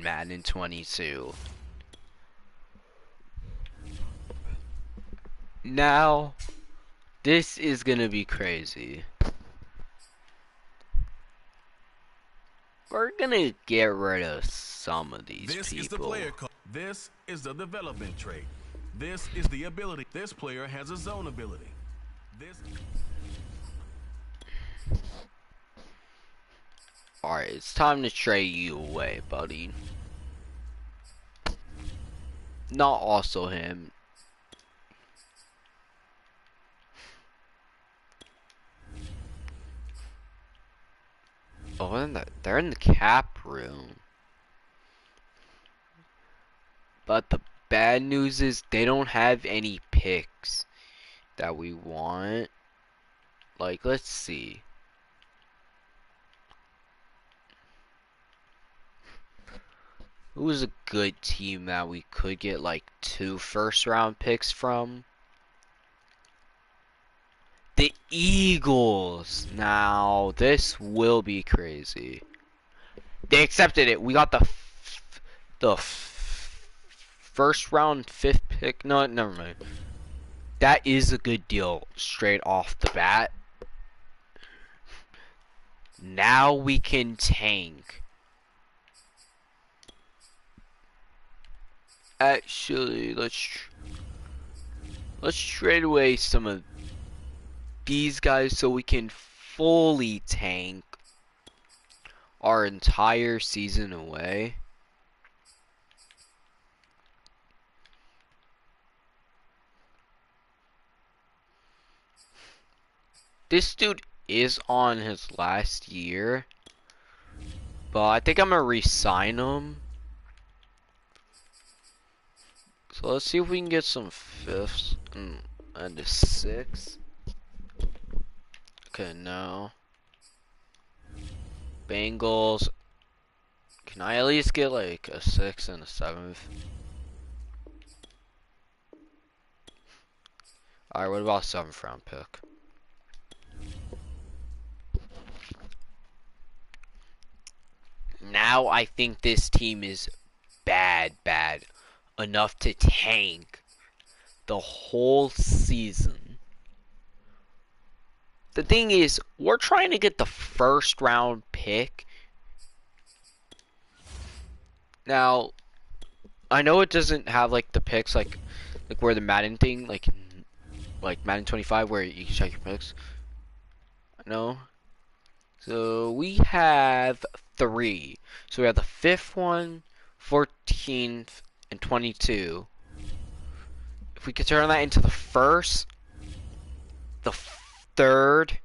Madden 22. Now, this is gonna be crazy. We're gonna get rid of some of these This people. is the player code. This is the development trait. This is the ability. This player has a zone ability. This. Alright, it's time to trade you away, buddy. Not also him. Oh, they're in the cap room. But the bad news is they don't have any picks that we want. Like, let's see. Who's a good team that we could get like 2 first-round picks from? The Eagles. Now, this will be crazy. They accepted it. We got the first round 5th pick. No, never mind. That is a good deal straight off the bat. Now we can tank. Actually, let's trade away some of these guys so we can fully tank our entire season away. This dude is on his last year, but I think I'm gonna re-sign him. So let's see if we can get some 5ths and a 6th. Okay, no. Bengals. Can I at least get like a 6th and a 7th? Alright, what about a 7th round pick? Now I think this team is bad enough to tank the whole season. The thing is, we're trying to get the first round pick. Now, I know it doesn't have like the picks like where the Madden thing, like Madden 25 where you can check your picks. No. So we have 3. So we have the 5th one, 14th, and 22. If we could turn that into the 1st, the 3rd,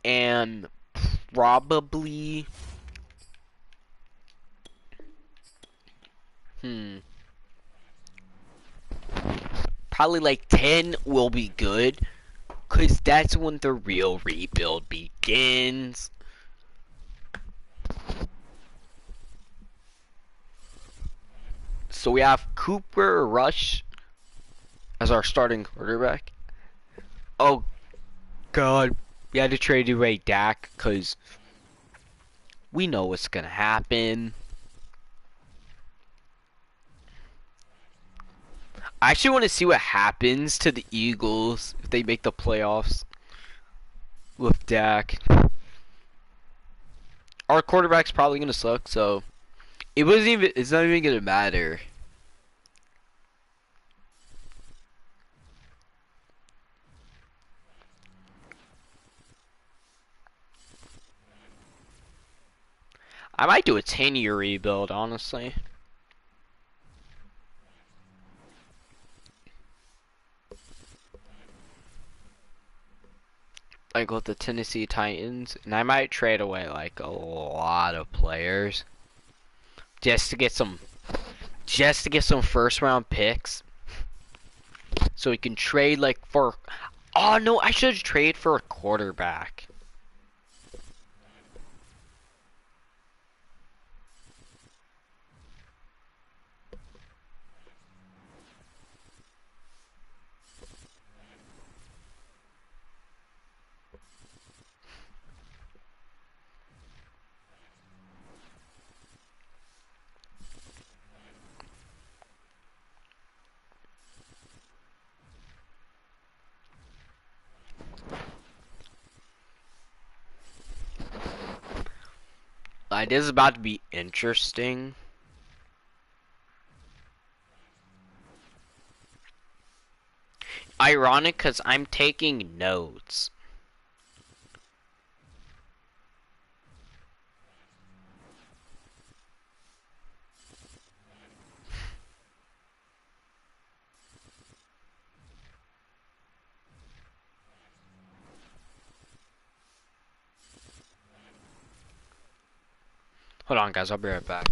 and probably probably like 10 will be good, cause that's when the real rebuild begins. So we have Cooper Rush as our starting quarterback. Oh god, we had to trade away Dak because we know what's gonna happen. I actually want to see what happens to the Eagles if they make the playoffs with Dak. Our quarterback's probably gonna suck, so it's not even gonna matter. I might do a 10-year rebuild, honestly. Like with the Tennessee Titans, and I might trade away like a lot of players just to get some first round picks, so we can trade like for. Oh no, I should trade for a quarterback. This is about to be interesting. Ironic, because I'm taking notes. Hold on, guys. I'll be right back.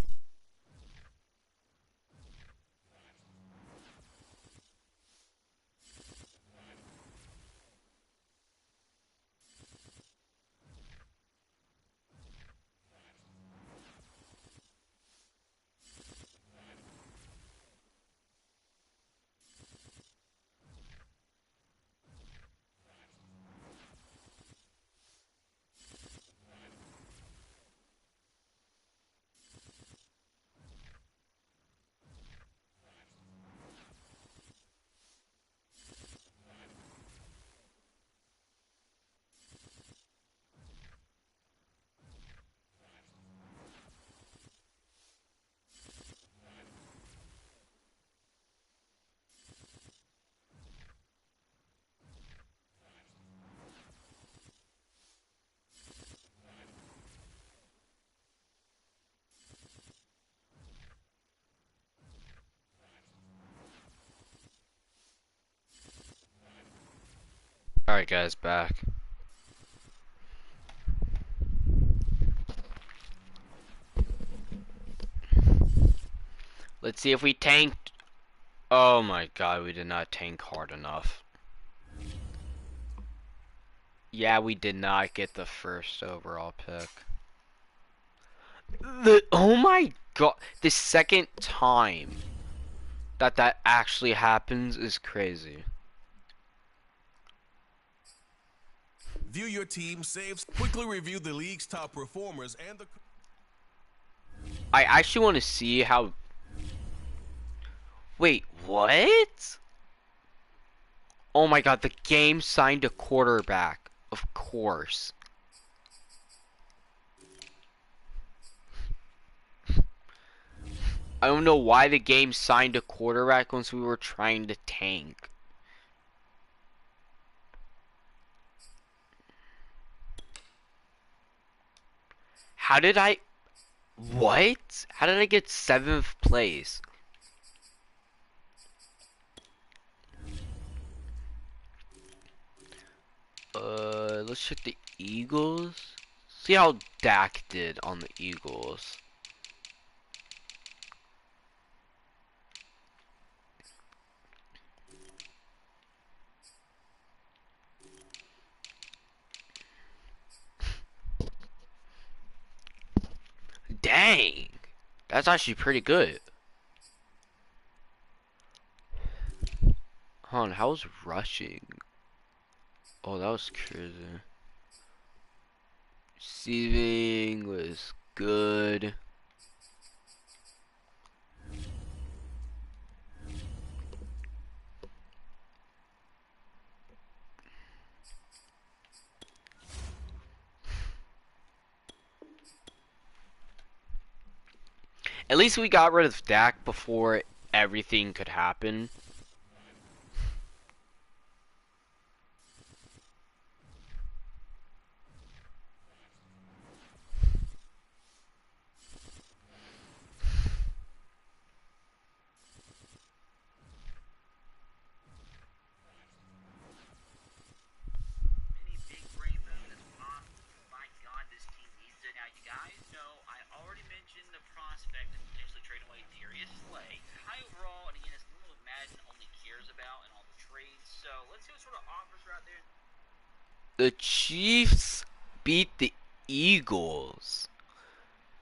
Alright, guys, back. Let's see if we tanked. Oh my god, we did not tank hard enough. Yeah, we did not get the first overall pick. Oh my god, the second time that actually happens is crazy. View your team saves. Quickly review the league's top performers and the. I actually want to see how. Wait, what? Oh my god, the game signed a quarterback. Of course. I don't know why the game signed a quarterback once we were trying to tank. How did I... What? How did I get 7th place? Let's check the Eagles. See how Dak did on the Eagles. Dang! That's actually pretty good. Hold on, how's rushing? Oh, that was crazy. Receiving was good. At least we got rid of Dak before everything could happen. The Chiefs beat the Eagles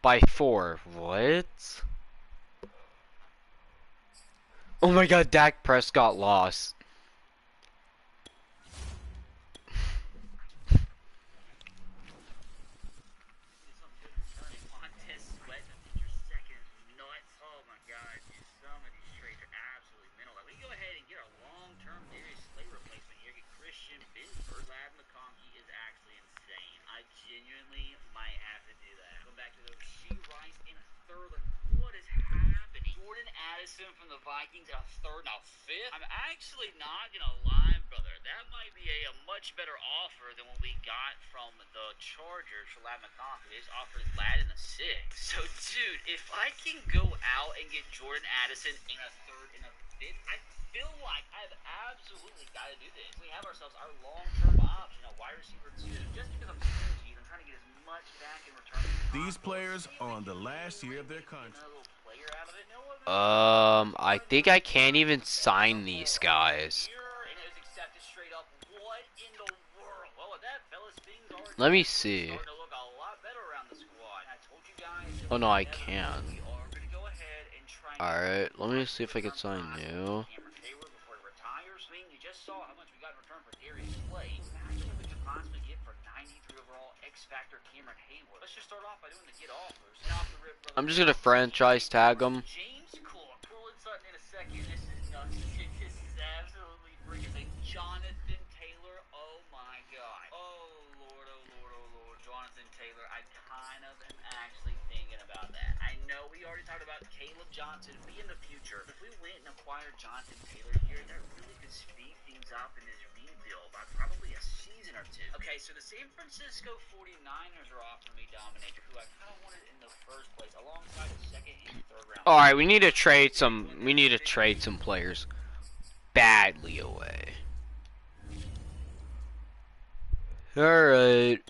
by 4. What? Oh my god, Dak Prescott lost. Addison from the Vikings at a third, now fifth. I'm actually not gonna lie, brother. That might be a much better offer than what we got from the Chargers for Ladd McConkey. They just offered Ladd in the sixth. So, dude, if I can go out and get Jordan Addison in a third and a fifth, I feel like I've absolutely got to do this. We have ourselves our long-term option, a wide receiver too. Just because I'm stingy, I'm trying to get as much back in return as possible. These players are on the last year of their contract. I think I can't even sign these guys. Let me see. Oh no, I can. Alright, let me see if I can sign new. I'm just gonna franchise tag them. Jonathan Taylor, oh my god. Oh lord, oh lord, oh lord. Jonathan Taylor, I kind of am actually thinking about that. I know we already talked about Caleb Johnson be in the future. If we went and acquired Jonathan Taylor here, that really could speed things up in his rebuild by probably a season or two. Okay, so the San Francisco 49ers are offering me Dominic, who I kind of wanted in the first place, alongside the second and third round. Alright, we need to trade some players badly away. Alright.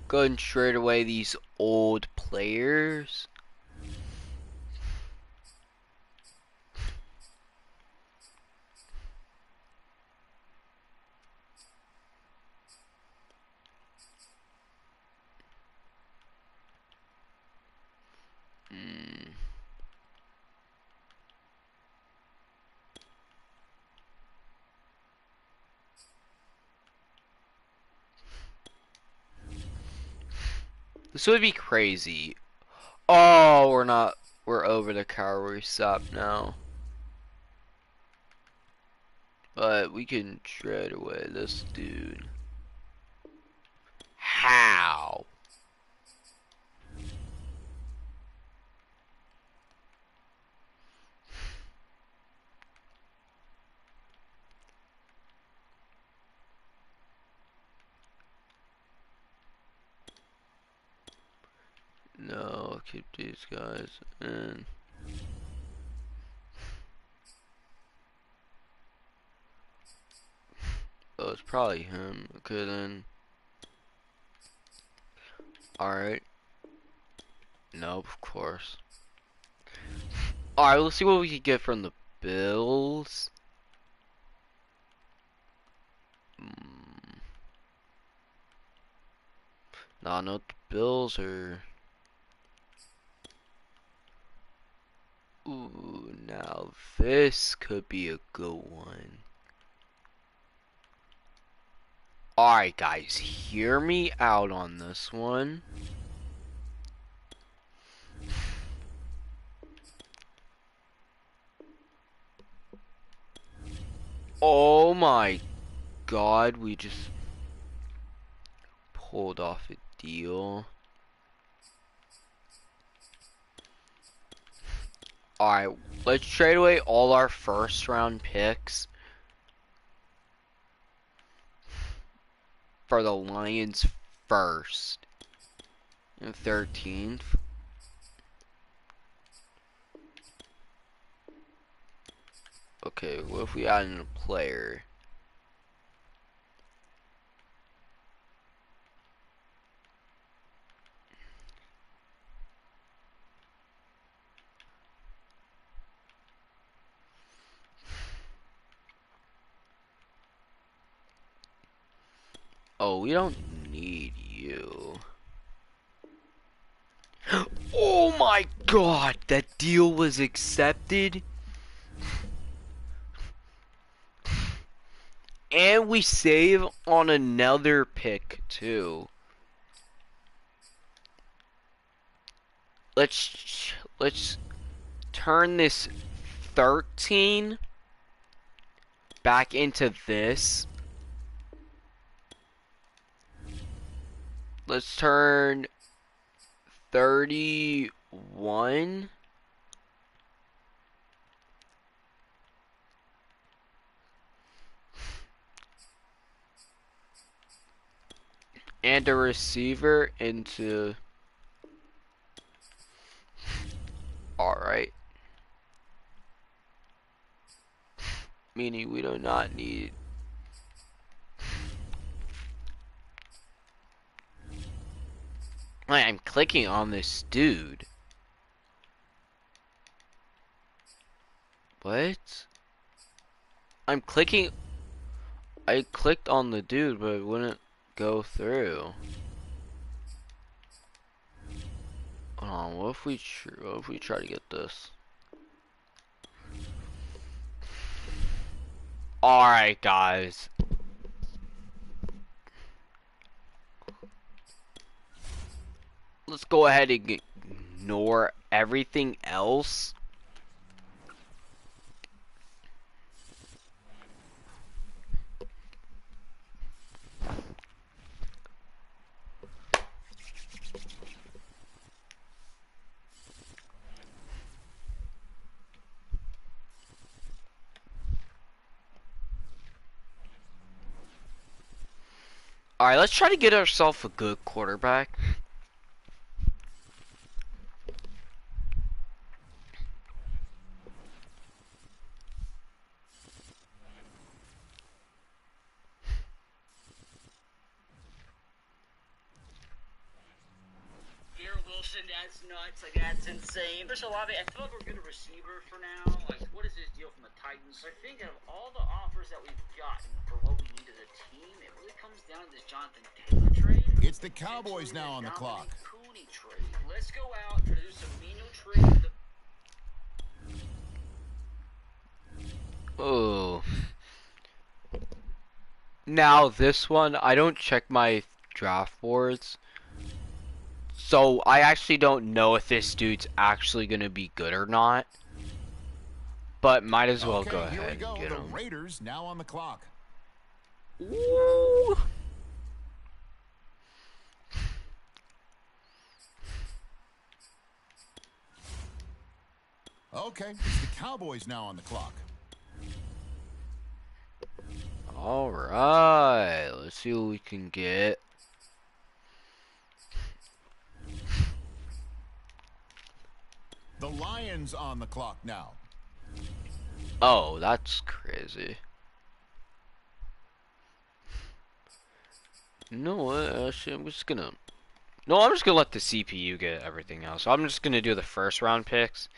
Go ahead and trade away these old players. This would be crazy. Oh, we're not. We're over the cowboys stop now. But we can trade away this dude. How? No, keep these guys in. Oh, it's probably him. Okay then. Alright. Nope, of course. Alright, let's see what we can get from the Bills. Nah, no, the Bills are... Ooh, now this could be a good one. Alright guys, hear me out on this one. Oh my god, we just pulled off a deal. Alright, let's trade away all our first round picks for the Lions first and 13th. Okay, what if we add in a player? Oh, we don't need you. Oh my god, that deal was accepted. And we save on another pick too. Let's turn this 13 back into this. Let's turn 31. And a receiver into. Alright. Meaning we do not need. I'm clicking on this dude. What? I'm clicking. I clicked on the dude, but it wouldn't go through. Hold on, what if we try to get this? Alright, guys. Let's go ahead and ignore everything else. Alright, let's try to get ourselves a good quarterback. Garrett Wilson, that's nuts. Like, that's insane. There's a lot of it. I feel like we're good a receiver for now. Like, what is this deal from the Titans? I think out of all the offers that we've gotten for what we need as a team, it really comes down to this Jonathan Taylor trade. It's the Cowboys now on the clock. Cooney trade. Let's go out, try to do some menial trade. Oh. Now this one, I don't check my draft boards. So I actually don't know if this dude's actually gonna be good or not. But might as well go ahead and get him. The Raiders now on the clock. Ooh. Okay, it's the Cowboys now on the clock. Alright, let's see what we can get. The Lions on the clock now. Oh, that's crazy. You know what? Actually, I'm just gonna let the CPU get everything else. So I'm just gonna do the first round picks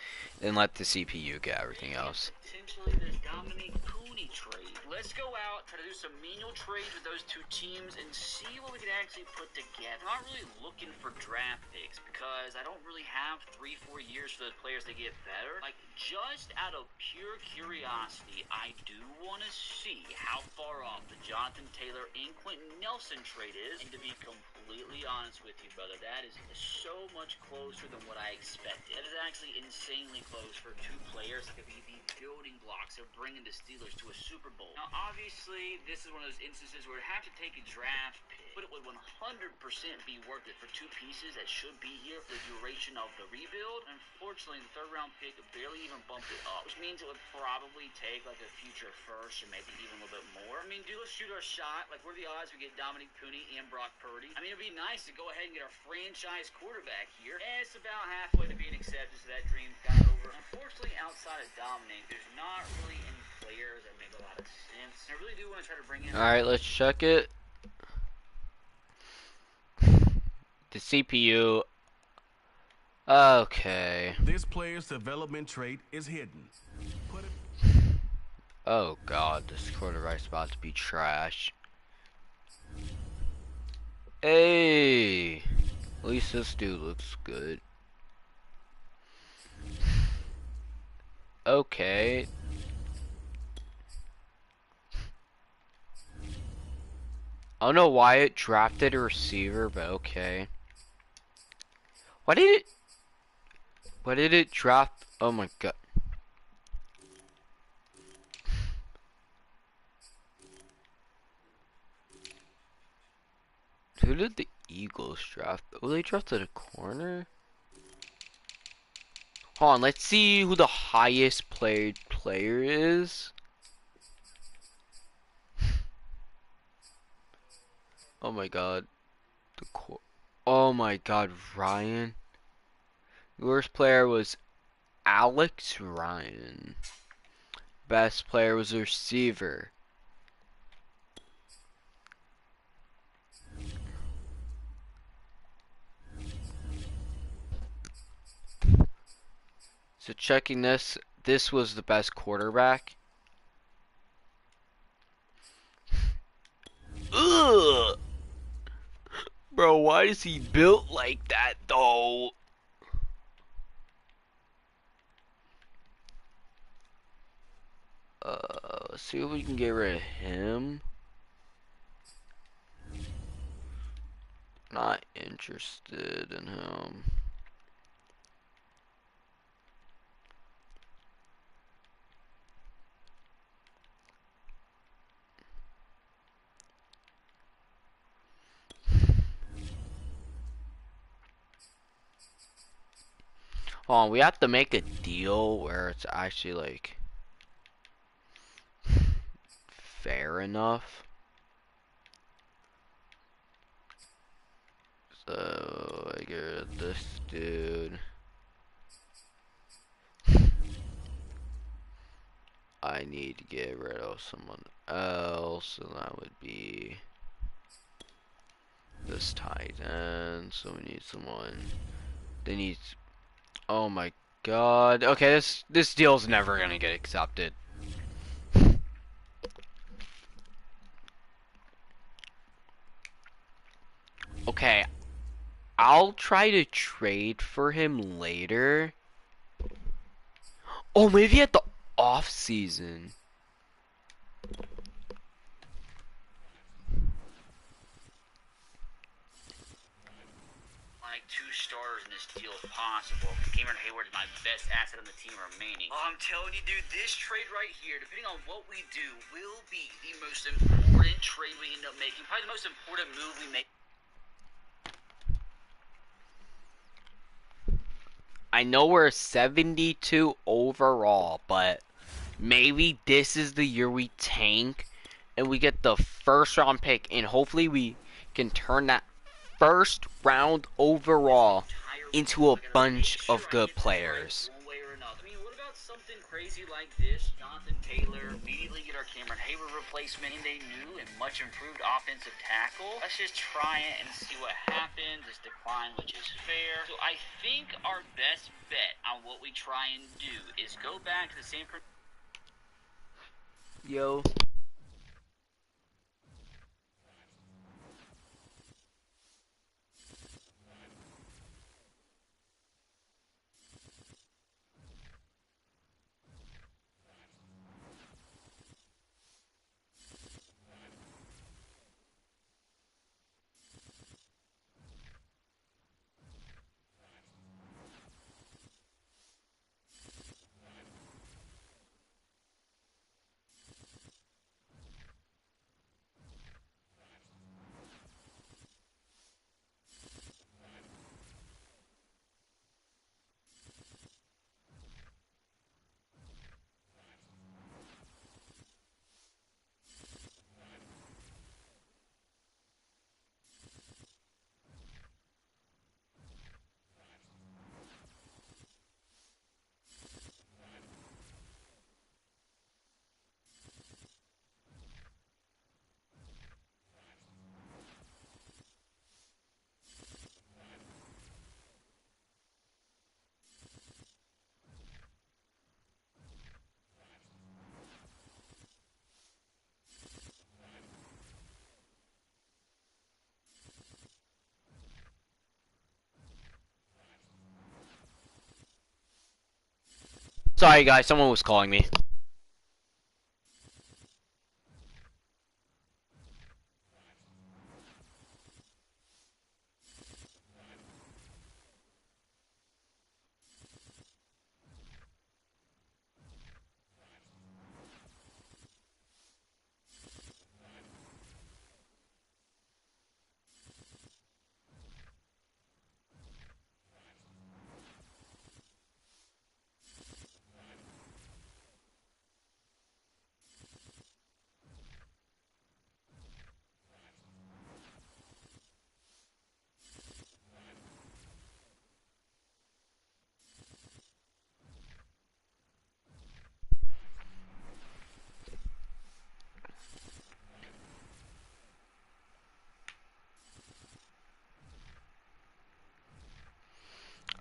and let the CPU get everything else. Potentially the Dominic Cooney trade. Let's go out, try to do some menial trades with those two teams and see what we can actually put together. I'm not really looking for draft picks because I don't really have 3-4 years for the players to get better. Like, just out of pure curiosity, I do want to see how far off the Jonathan Taylor and Quentin Nelson trade is. And to be completely honest with you, brother, that is so much closer than what I expected. That is actually insanely close for two players that could be the building blocks of bringing the Steelers to a Super Bowl. Now, obviously, this is one of those instances where it have to take a draft pick, but it would 100% be worth it for two pieces that should be here for the duration of the rebuild. Unfortunately, the third round pick barely even bumped it up, which means it would probably take like a future first or maybe even a little bit more. I mean, dude, let's shoot our shot. Like, what are the odds we get Dominic Cooney and Brock Purdy? I mean, it'd be nice to go ahead and get our franchise quarterback here. And it's about halfway to being accepted, so that dream's got over. Unfortunately, outside of Dominic, there's not really any players that make a lot of sense. I really do want to try to bring in. Alright, let's check it. The CPU. Okay. This player's development trait is hidden. Put it. Oh god, this quarterback's about to be trash. Hey! At least this dude looks good. Okay. I don't know why it drafted a receiver, but okay. Why did it draft? Oh my god. Who did the Eagles draft? Oh, they drafted a corner? Hold on, let's see who the highest played player is. Oh my god. Oh my god, Ryan. The worst player was Alex Ryan. Best player was a receiver. So checking this was the best quarterback. Ugh! Bro, why is he built like that though? Let's see if we can get rid of him. Not interested in him. Hold on, we have to make a deal where it's actually like fair enough. So I get rid of this dude. I need to get rid of someone else, and that would be this tight end. So we need someone. They need. Oh my god. Okay, this deal's never gonna get accepted. Okay, I'll try to trade for him later. Oh, maybe at the off season. Like 2 starters in this deal if possible. Cameron Hayward is my best asset on the team remaining. Oh, I'm telling you, dude, this trade right here, depending on what we do, will be the most important trade we end up making. Probably the most important move we make. I know we're 72 overall, but maybe this is the year we tank and we get the first round pick, and hopefully we can turn that first round overall into a bunch of good players. One way or another. I mean, what about something crazy like this? Jonathan Taylor, immediately get our Cameron Hayward replacement, and a new and much improved offensive tackle. Let's just try it and see what happens. Just decline, which is fair. So I think our best bet on what we try and do is go back to the San Francisco. Yo. Sorry guys, someone was calling me.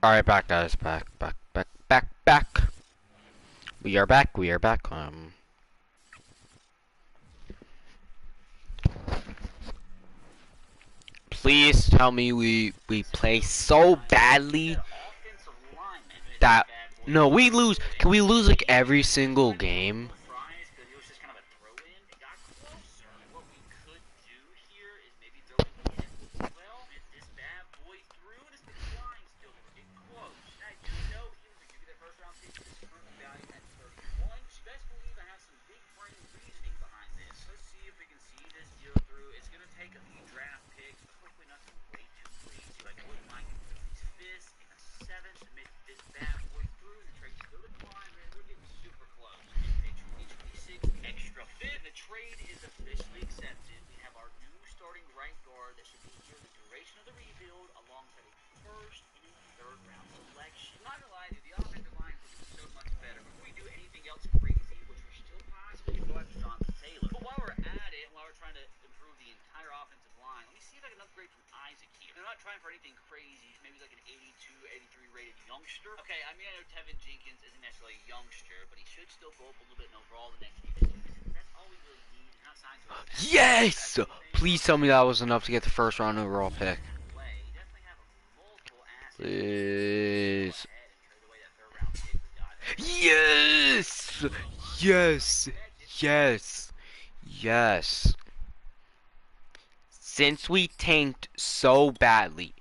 Alright, back guys, back. We are back. Please tell me we play so badly Offensive lineman is that bad boy. no, we lose. Can we lose like every single game? Fries, because it was just kind of a throw-in. It got closer. What we could do here is maybe throw it again. Well, is this bad boy through? And is the decline still getting close? I do know he was going to get that first round pick. His current value at 31. You best believe I have some big brain reasoning behind this. Let's see if we can see this deal through. It's going to take a few draft picks, but hopefully nothing way too crazy. Like I wouldn't mind getting these fists in the 7th to make this bad boy through. The trade still decline, man. We're getting super close. Page 26 extra fit. The trade is officially accepted. We have our new starting right guard that should be here the duration of the rebuild alongside a first and a third round selection. I'm not gonna lie to you, the offensive line is so much better. Before we do anything else crazy, which we're still possibly going to go after Jonathan Taylor. But while we're at it, and while we're trying to improve the entire offensive line, let me see if I can upgrade from Isaac here. I'm not trying for anything crazy, maybe like an 82, 83 rated youngster. Okay, I mean, I know Tevin Jenkins isn't necessarily a youngster, but he should still go up a little bit in overall the next few years. That's all we really need. Not signed to a Yes! Please tell me that was enough to get the first round overall pick. Please. Yes! Yes! Yes! Yes! Since we tanked so badly,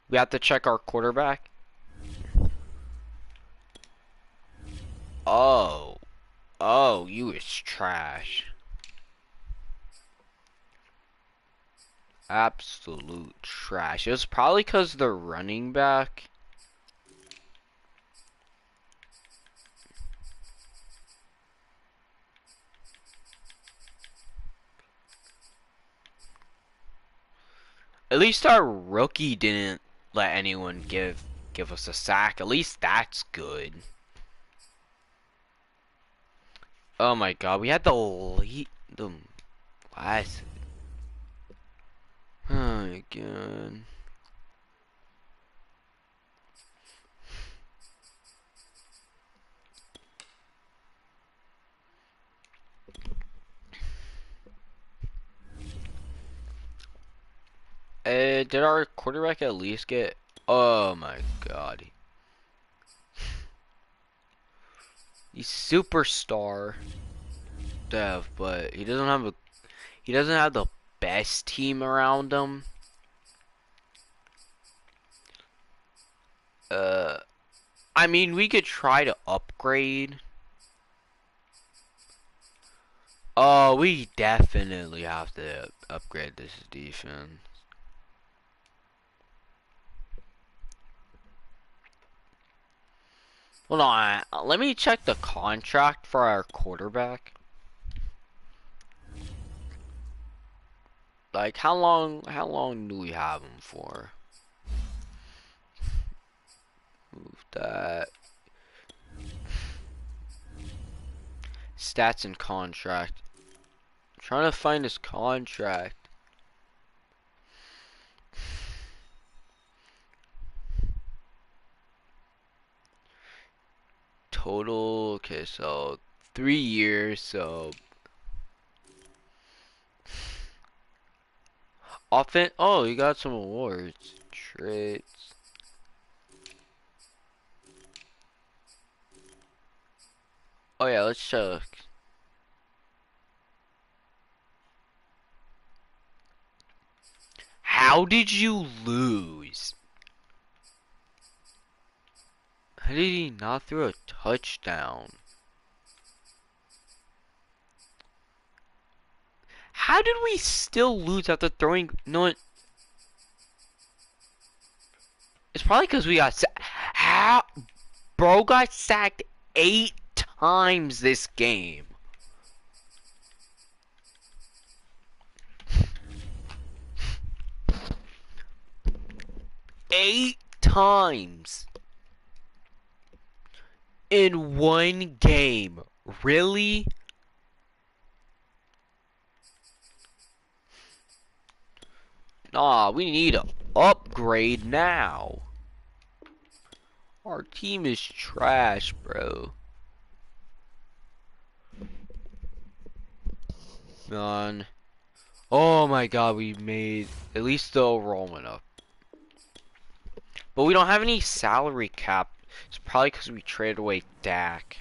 we have to check our quarterback. Oh. Oh, you is trash. Absolute trash. It was probably because the running back. At least our rookie didn't let anyone give us a sack. At least that's good. Oh my god, we had the lead. The last. Oh my god. Did our quarterback at least get? Oh my god. He's superstar dev, but he doesn't have the best team around him. I mean, we could try to upgrade. Oh, we definitely have to upgrade this defense. Hold on, let me check the contract for our quarterback. Like, how long do we have him for? Move that. Stats and contract. I'm trying to find his contract. Total, okay, so 3 years, so oh, you got some awards. Traits. Oh yeah, let's check. How did you lose? How did he not throw a touchdown? How did we still lose after throwing? No, it's probably because we got how bro got sacked 8 times this game. Eight times in one game. Really? Nah, we need to upgrade now. Our team is trash, bro. Man. Oh my god, we made at least the overall went up. But we don't have any salary cap. It's probably because we traded away Dak.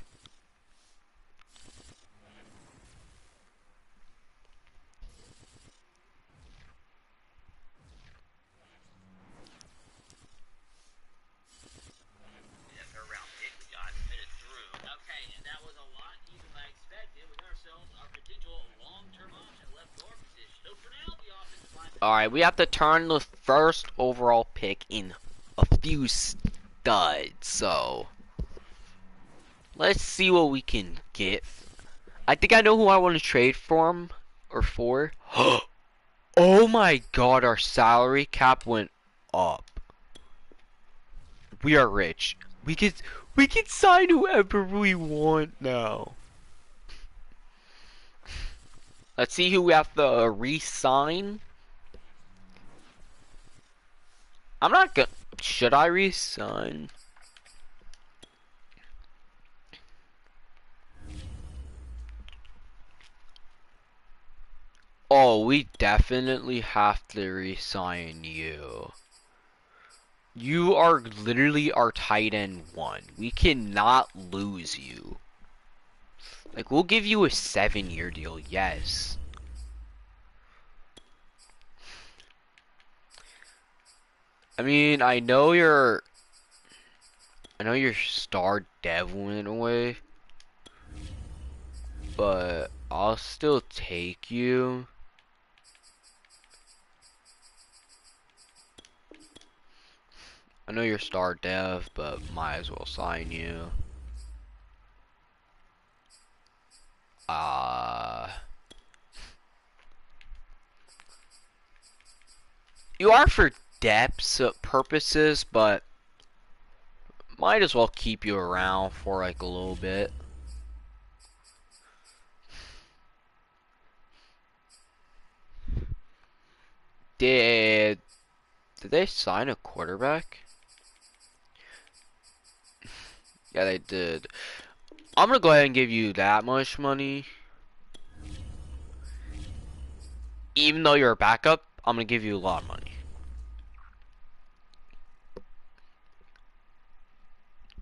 Yeah, third round pick we got submitted through. Okay, and that was a lot easier than I expected. We got ourselves our potential long-term option left guard position. So for now, the offensive line. Alright, we have to turn the first overall pick in a few studs, so let's see what we can get. I think I know who I want to trade for him or for. Oh my god, our salary cap went up. We are rich. We can sign whoever we want now. Let's see who we have to re-sign. I'm not gonna. Should I re-sign? Oh, we definitely have to re-sign you. You are literally our tight end one. We cannot lose you. Like, we'll give you a 7-year deal, yes. I mean, I know your star dev went away, but I'll still take you. I know you're star dev, but might as well sign you. You are for depth purposes, but might as well keep you around for like a little bit. Did they sign a quarterback? Yeah, they did. I'm gonna go ahead and give you that much money. Even though you're a backup, I'm gonna give you a lot of money.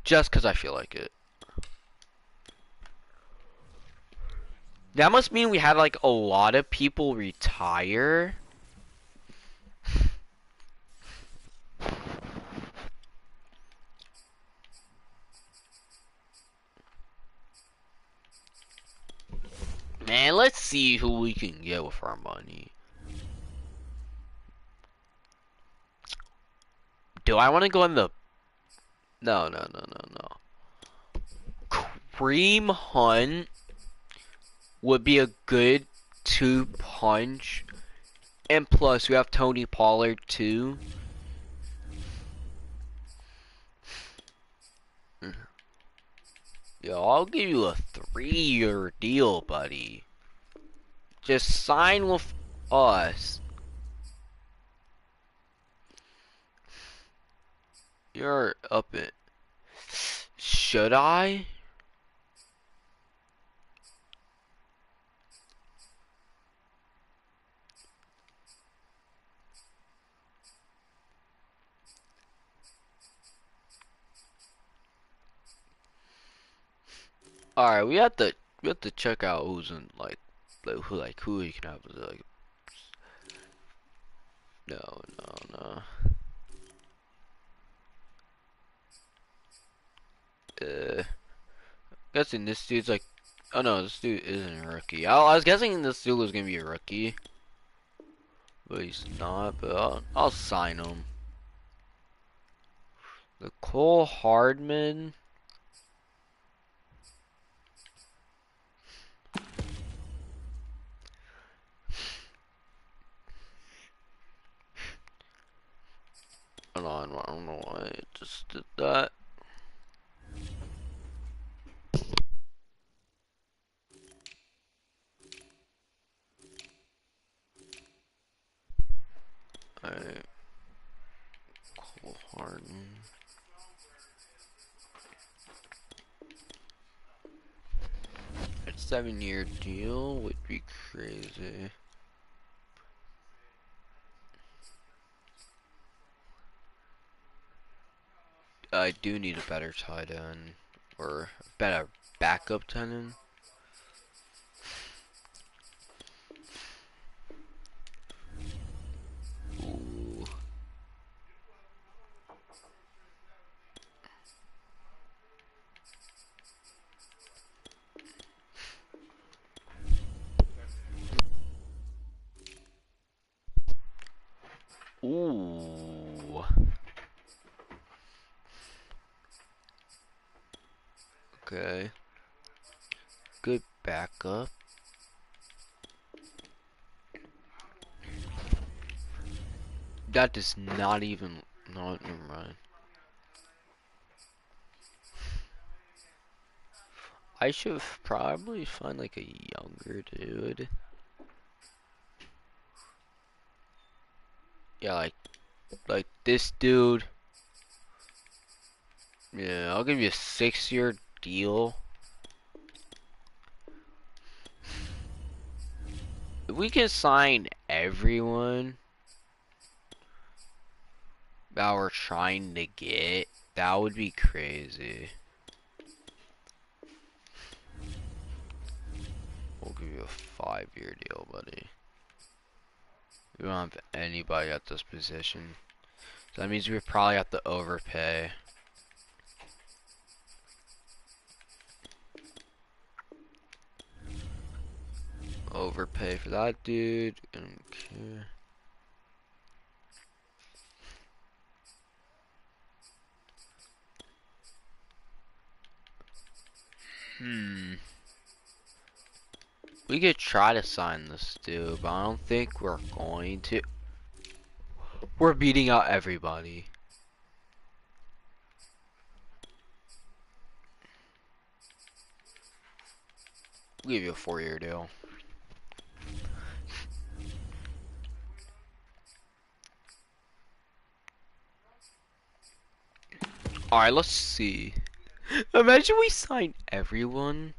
Just because I feel like it. That must mean we had like a lot of people retire. Man, let's see who we can get with our money. Do I want to go in the... No, no, no, no, no. Cream Hunt would be a good 2-punch. And plus, we have Tony Pollard too. Yo, I'll give you a 3-year deal, buddy. Just sign with us. You're up it. Should I? Alright, we have to check out who's in who we can have like no, no, no. Guessing this dude's like, oh no, this dude isn't a rookie. I was guessing this dude was gonna be a rookie, but he's not. But I'll sign him. Nicole Hardman. Hold on, I don't know why it just did that. Alright, Nicole Hardman. 7-year deal would be crazy. I do need a better tight end. Or a better backup tight end. Ooh. Ooh. Okay. Good backup. That does not even. No, never mind. I should probably find like a younger dude. Yeah, like this dude. Yeah, I'll give you a 6-year deal. If we can sign everyone that we're trying to get, that would be crazy. We'll give you a 5-year deal, buddy. We don't have anybody at this position. So that means we probably have to overpay. Overpay for that dude. Okay. We could try to sign this dude, but I don't think we're going to. We're beating out everybody. We'll give you a 4-year deal. Alright, let's see. Imagine we sign everyone.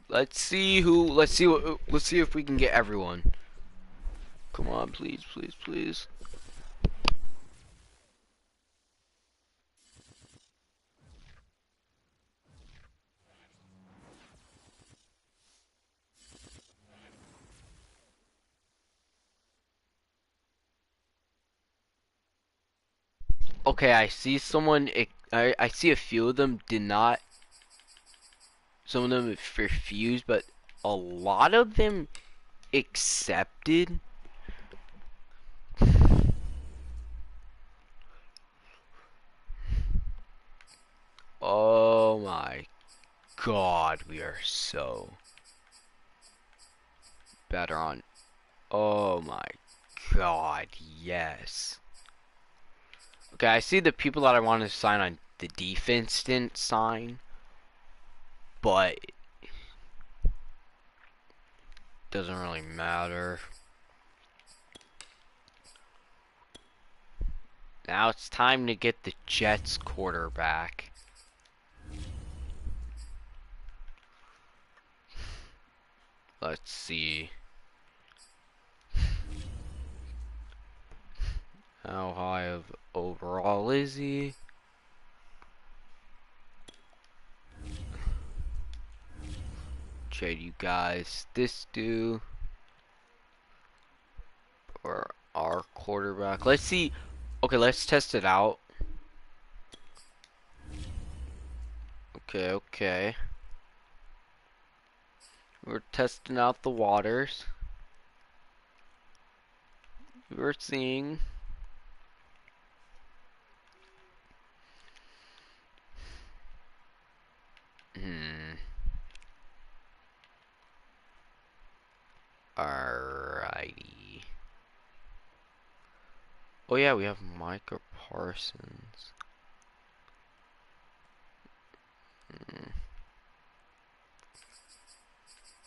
Let's see who. Let's see if we can get everyone. Come on, please, please, please. Okay, I see someone. I see a few of them did not. Some of them refused, but a lot of them accepted. Oh my god, we are so better on. Oh my god, yes. Okay, I see the people that I wanted to sign on the defense didn't sign, but doesn't really matter. Now it's time to get the Jets quarterback. Let's see. How high of overall is he? Trade you guys this dude or our quarterback. Let's see. Okay, let's test it out. Okay, okay. We're testing out the waters. We're seeing. Alrighty. Oh yeah, we have Micah Parsons.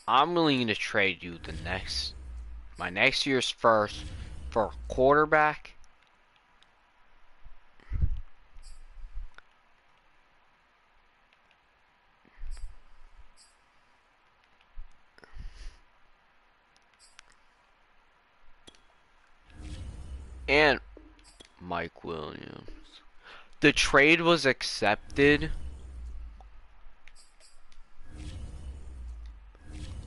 I'm willing to trade you my next year's first for a quarterback. And Mike Williams. The trade was accepted.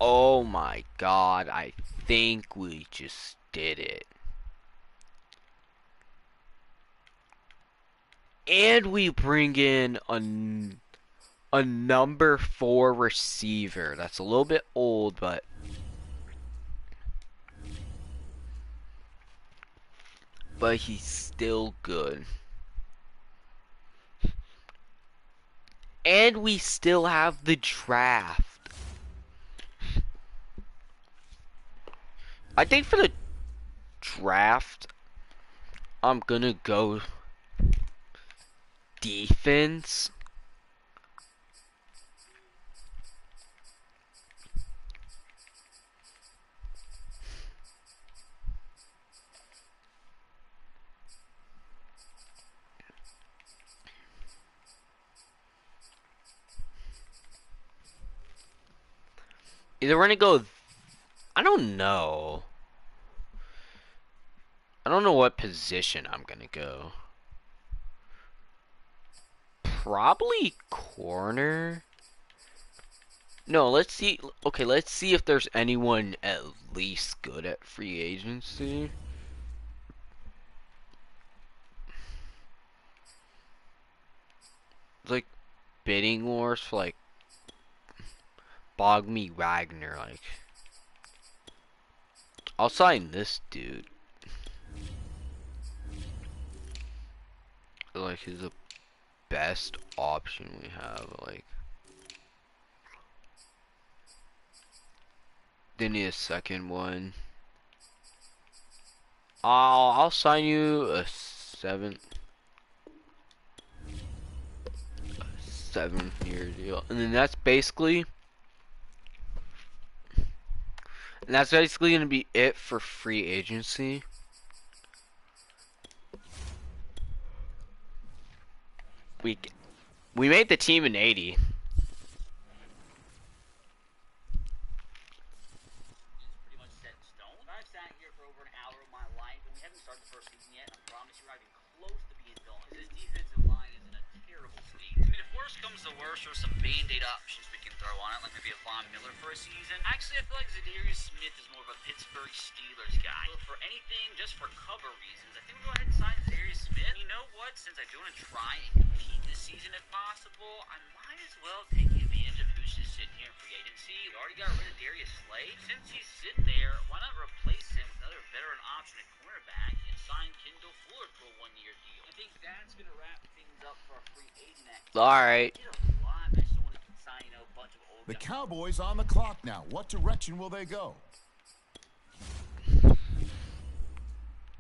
Oh my god, I think we just did it. And we bring in a number 4 receiver. That's a little bit old, but he's still good. And we still have the draft. I think for the draft, I'm gonna go defense. Either we're gonna go, I don't know. I don't know what position I'm gonna go. Probably corner. No, let's see. Okay, let's see if there's anyone at least good at free agency. Like bidding wars for like Bogme Wagner. Like, I'll sign this dude. Like, he's the best option we have. Like, they need a second one. I'll sign you a 7-year deal, and then that's basically gonna be it for free agency. We made the team in 80. Pretty much set in stone. I've sat here for over an hour of my life, and we haven't started the first season yet. I promise you, we're not even close to being done. This defensive line is in a terrible state. I mean, if worse comes to worse, there's some band-aid options we can throw on it, like maybe a Von Miller for a season. Actually, I feel like Zadarius Smith is more of a Pittsburgh Steelers guy. But for anything, just for cover reasons, I think we'll go ahead and sign Zadarius Smith. You know what? Since I do want to try and compete this season if possible, I might as well take advantage of who's just sitting here in free agency. We already got rid of Darius Slay. Since he's sitting there, why not replace him with another veteran option at cornerback and sign Kendall Fuller to a 1-year deal? I think that's going to wrap things up for our free agent activity. Alright. The Cowboys on the clock now. What direction will they go?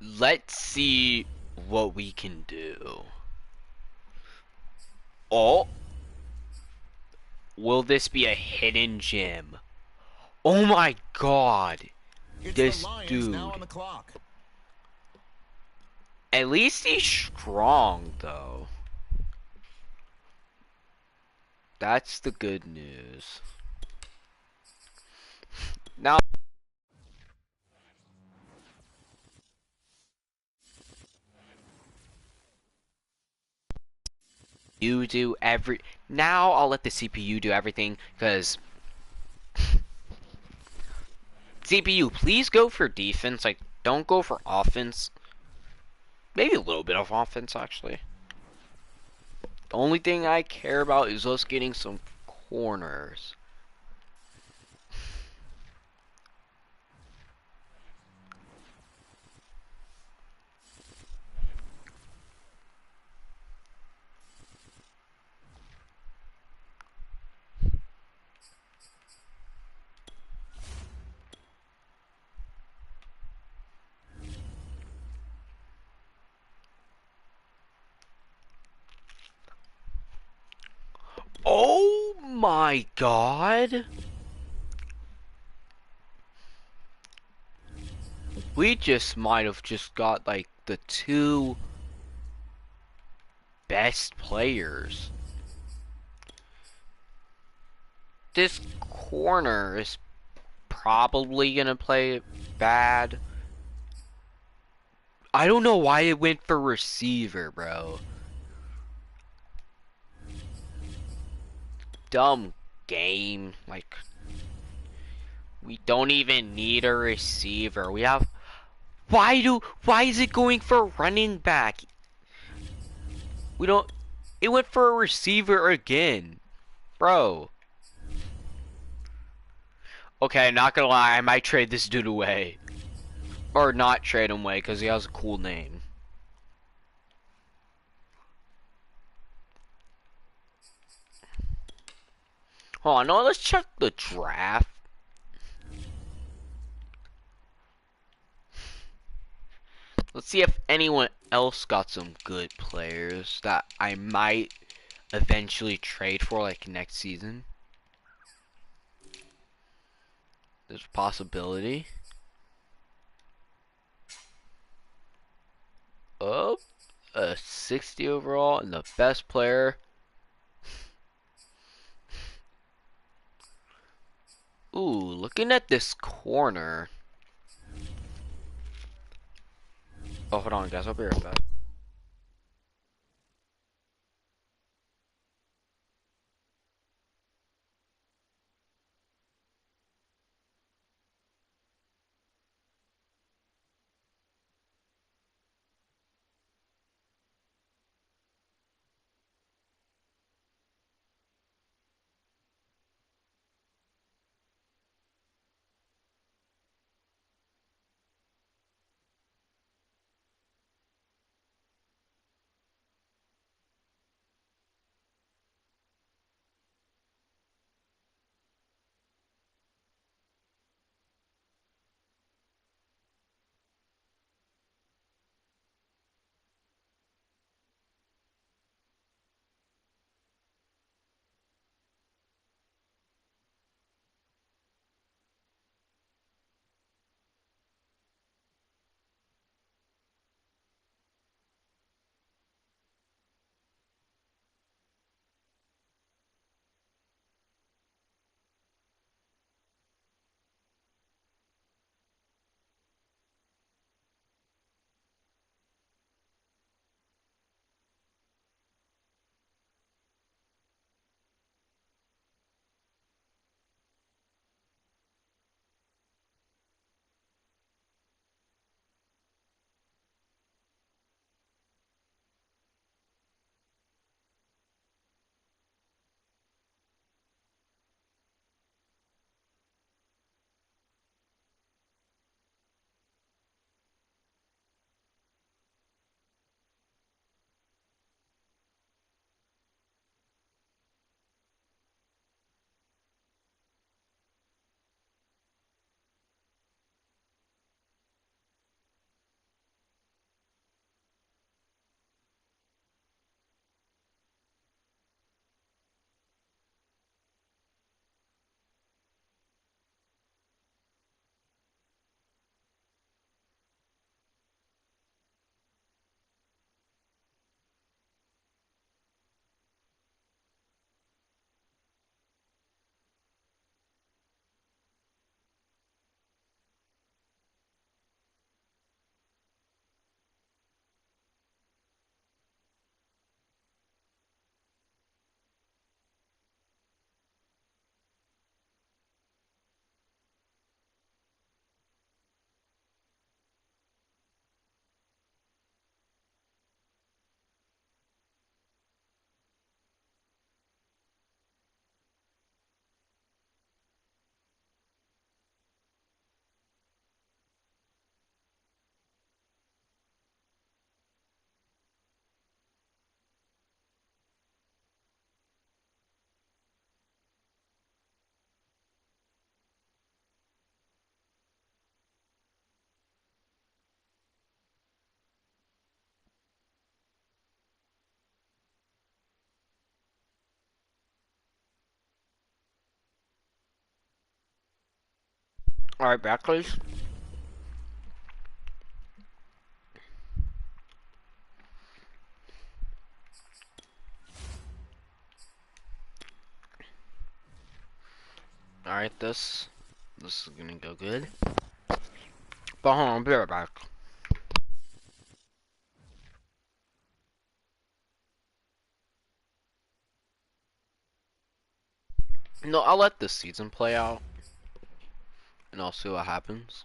Let's see what we can do. Oh. Will this be a hidden gem? Oh my god. It's This the Lions dude. now on the clock. At least he's strong, though. That's the good news. Now, you do now I'll let the CPU do everything, because CPU, please go for defense. Like, don't go for offense. Maybe a little bit of offense, actually. The only thing I care about is us getting some corners. Oh my god. We just might have just got like the 2 best players. This corner is probably gonna play bad. I don't know why it went for receiver, bro. Dumb game. Like, we don't even need a receiver. We have. Why is it going for running back? We don't. It went for a receiver again, bro. Okay, not gonna lie, I might trade this dude away. Or not trade him away, because he has a cool name. Hold on, no, let's check the draft. Let's see if anyone else got some good players that I might eventually trade for, like, next season. There's a possibility. Oh, a 60 overall and the best player. Ooh, looking at this corner. Oh, hold on, guys. I'll be right back. Alright, back, please. Alright, this is gonna go good. But hold on, I'll be right back. No, I'll let this season play out, and I'll see what happens.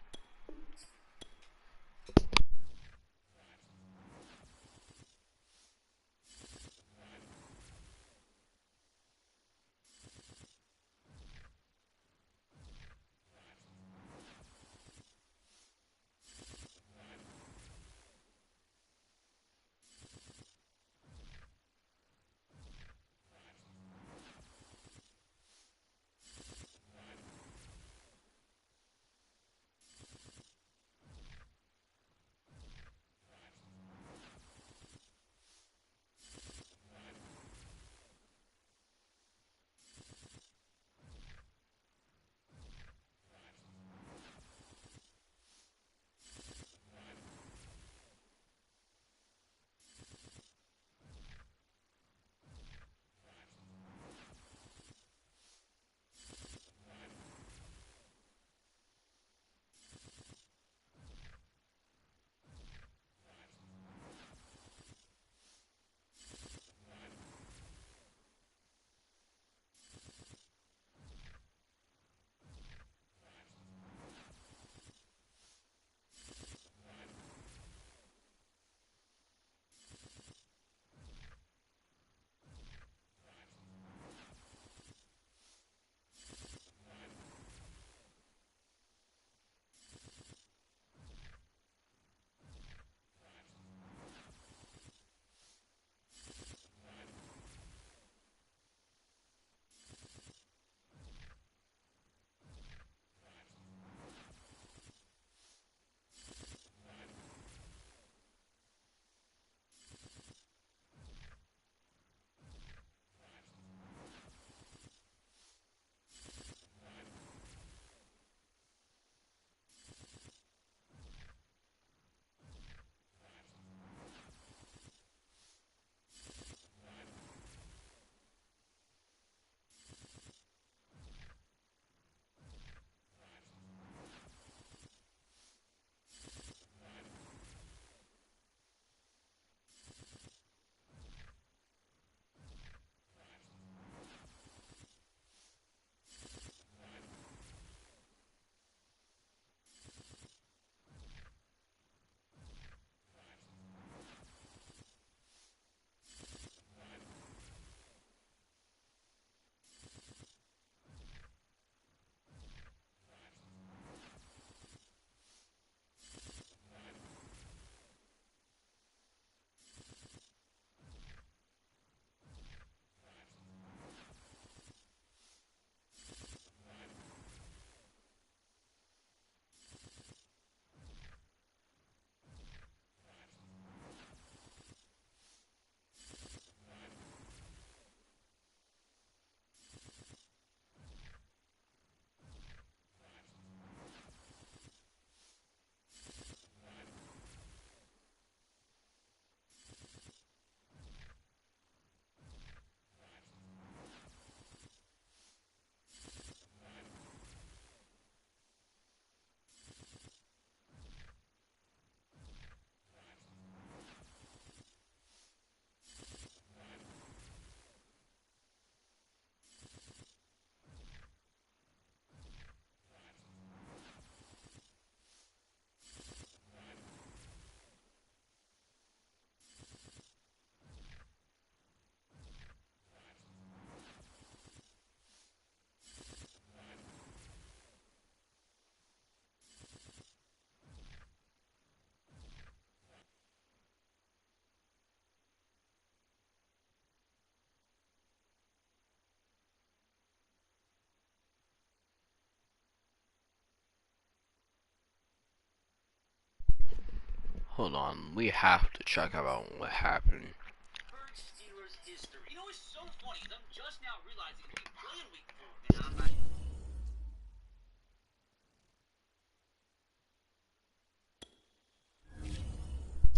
Hold on, we have to check about what happened. Current Steelers history. You know, it's so funny. I'm just now realizing we play in week 4. And I'm not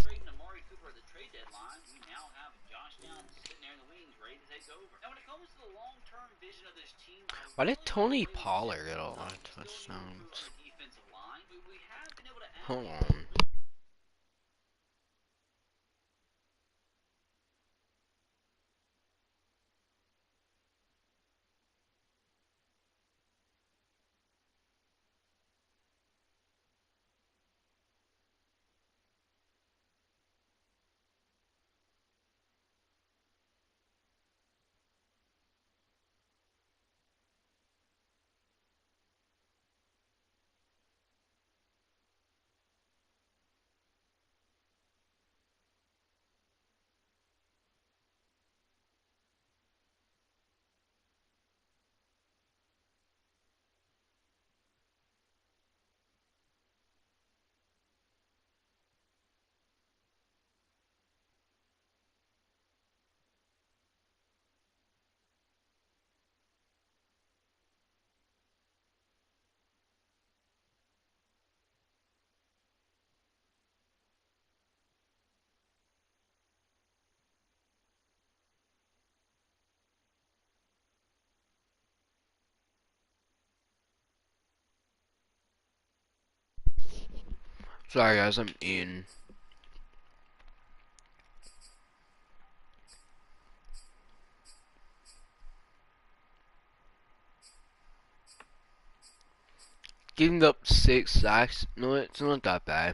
trading Amari Cooper at the trade deadline. We now have Josh Downs sitting there in the wings, ready to take over. Now, when it comes to the long-term vision of this team, Why did really not Tony really set Pollard get things all up. that We still need to improve touchdowns? our defensive line. We have been able to add Hold people that on. really Sorry guys, I'm eating. Giving up 6 sacks, no, it's not that bad.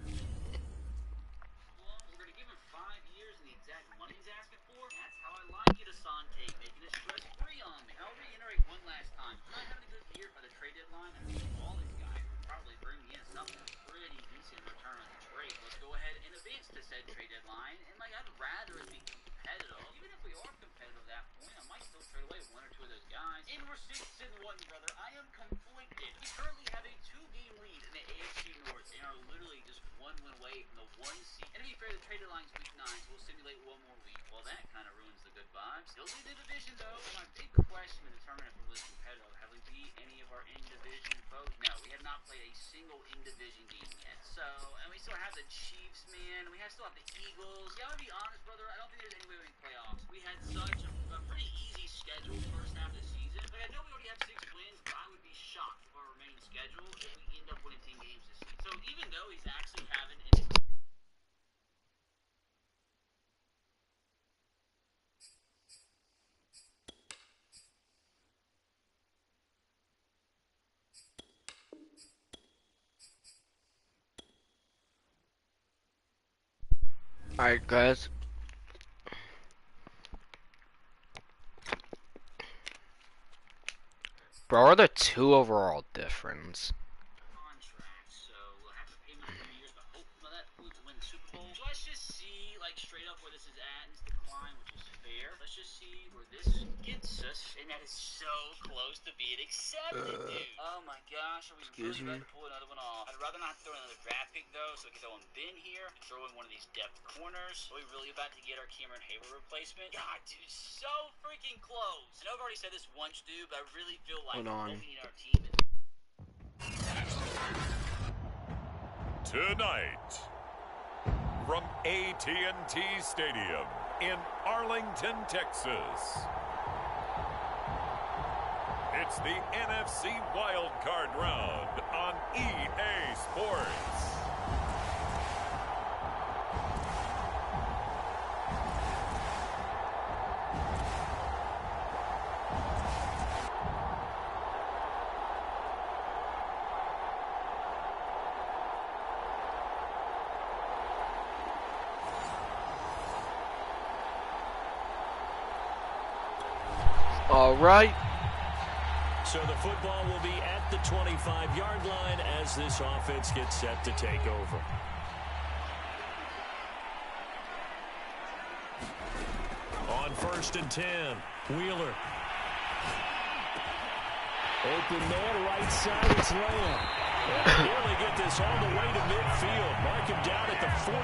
Well, we're going to give him 5 years and the exact money he's asking for. That's how I like it, Asante, making it stress-free on me. I'll reiterate one last time. Not having a good year by the trade deadline. I think all these guys will probably bring me in something pretty decent in return on the trade. Let's go ahead and advance to said trade deadline. And, like, I'd rather it be competitive. Even if we are competitive at that point, I might still trade away 1 or 2 of those guys. And we're 6-1, brother. I am conflicted. We currently have a 2-game lead in the AFC North and are literally just 1 win away from the 1 seed. And to be fair, the trade deadline's week 9, so we'll simulate 1 more week. Well, that kind of ruins the good vibes. Still lead the division, though. My big question to determine if we're really competitive, have we beat any of our in-division foes? No, we have not played a single in-division game yet. So, and we still have the Chiefs, man. We still have the Eagles. Yeah, I'm gonna be honest, brother. I don't think there's any way we make playoffs. We had such a pretty easy schedule first half of the season. Like, I know we already have 6 wins, but I would be shocked if our remaining schedule if we end up winning 10 games this season. So even though he's actually having an Alright guys. Bro, are the 2 overall difference? contract, so we'll have to pay him in 3 years, but hopefully that we can win the Super Bowl. So let's just see, like, straight up where this is at, and it's decline, which is fair. Let's just see where this gets us, and that is so close to being accepted, dude. Oh my gosh, are we really about to pull another one off? I'd rather not throw another draft pick, though, so we can throw in Ben here, throw in one of these depth corners. Are we really about to get our Cameron Hayward replacement? God, dude, so freaking close. I know I've already said this once, dude, but I really feel like what we need our team is. Tonight, from AT&T Stadium in Arlington, Texas, it's the NFC Wild Card Round on EA Sports. Alright. So the football will be at the 25-yard line as this offense gets set to take over. On 1st and 10, Wheeler. Open man, right side, it's Lamb. And nearly get this all the way to midfield. Mark him down at the 49.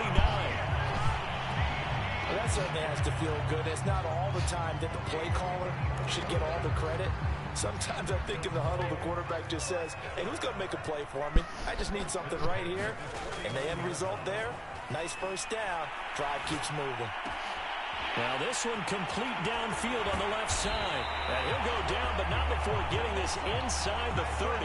Well, that certainly has to feel good. It's not all the time that the play caller should get all the credit. Sometimes I think in the huddle, the quarterback just says, hey, who's going to make a play for me? I just need something right here. And the end result there, nice first down. Drive keeps moving. Now this one complete downfield on the left side. And he'll go down, but not before getting this inside the 30.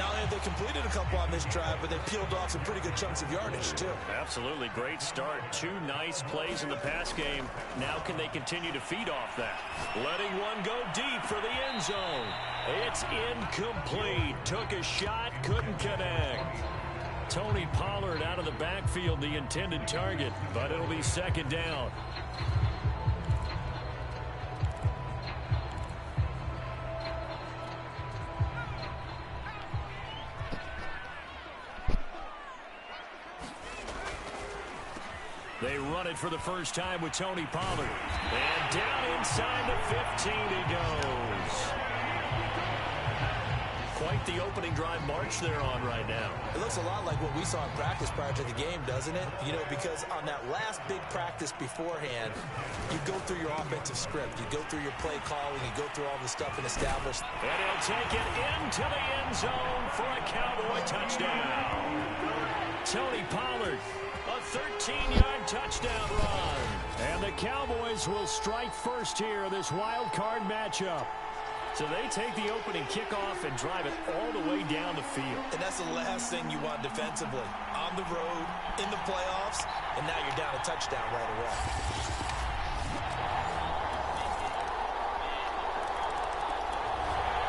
Now they completed a couple on this drive, but they peeled off some pretty good chunks of yardage, too. Absolutely great start. 2 nice plays in the pass game. Now can they continue to feed off that? Letting one go deep for the end zone. It's incomplete. Took a shot, couldn't connect. Tony Pollard out of the backfield, the intended target, but it'll be 2nd down. They run it for the first time with Tony Pollard. And down inside the 15 he goes. Quite the opening drive march they're on right now. It looks a lot like what we saw in practice prior to the game, doesn't it? You know, because on that last big practice beforehand, you go through your offensive script. You go through your play calling. You go through all the stuff and establish. And he'll take it into the end zone for a Cowboy touchdown. Tony Pollard, a 13-yard touchdown run. And the Cowboys will strike first here in this wild card matchup. So they take the opening kickoff and drive it all the way down the field. And that's the last thing you want defensively. On the road, in the playoffs, and now you're down a touchdown right away.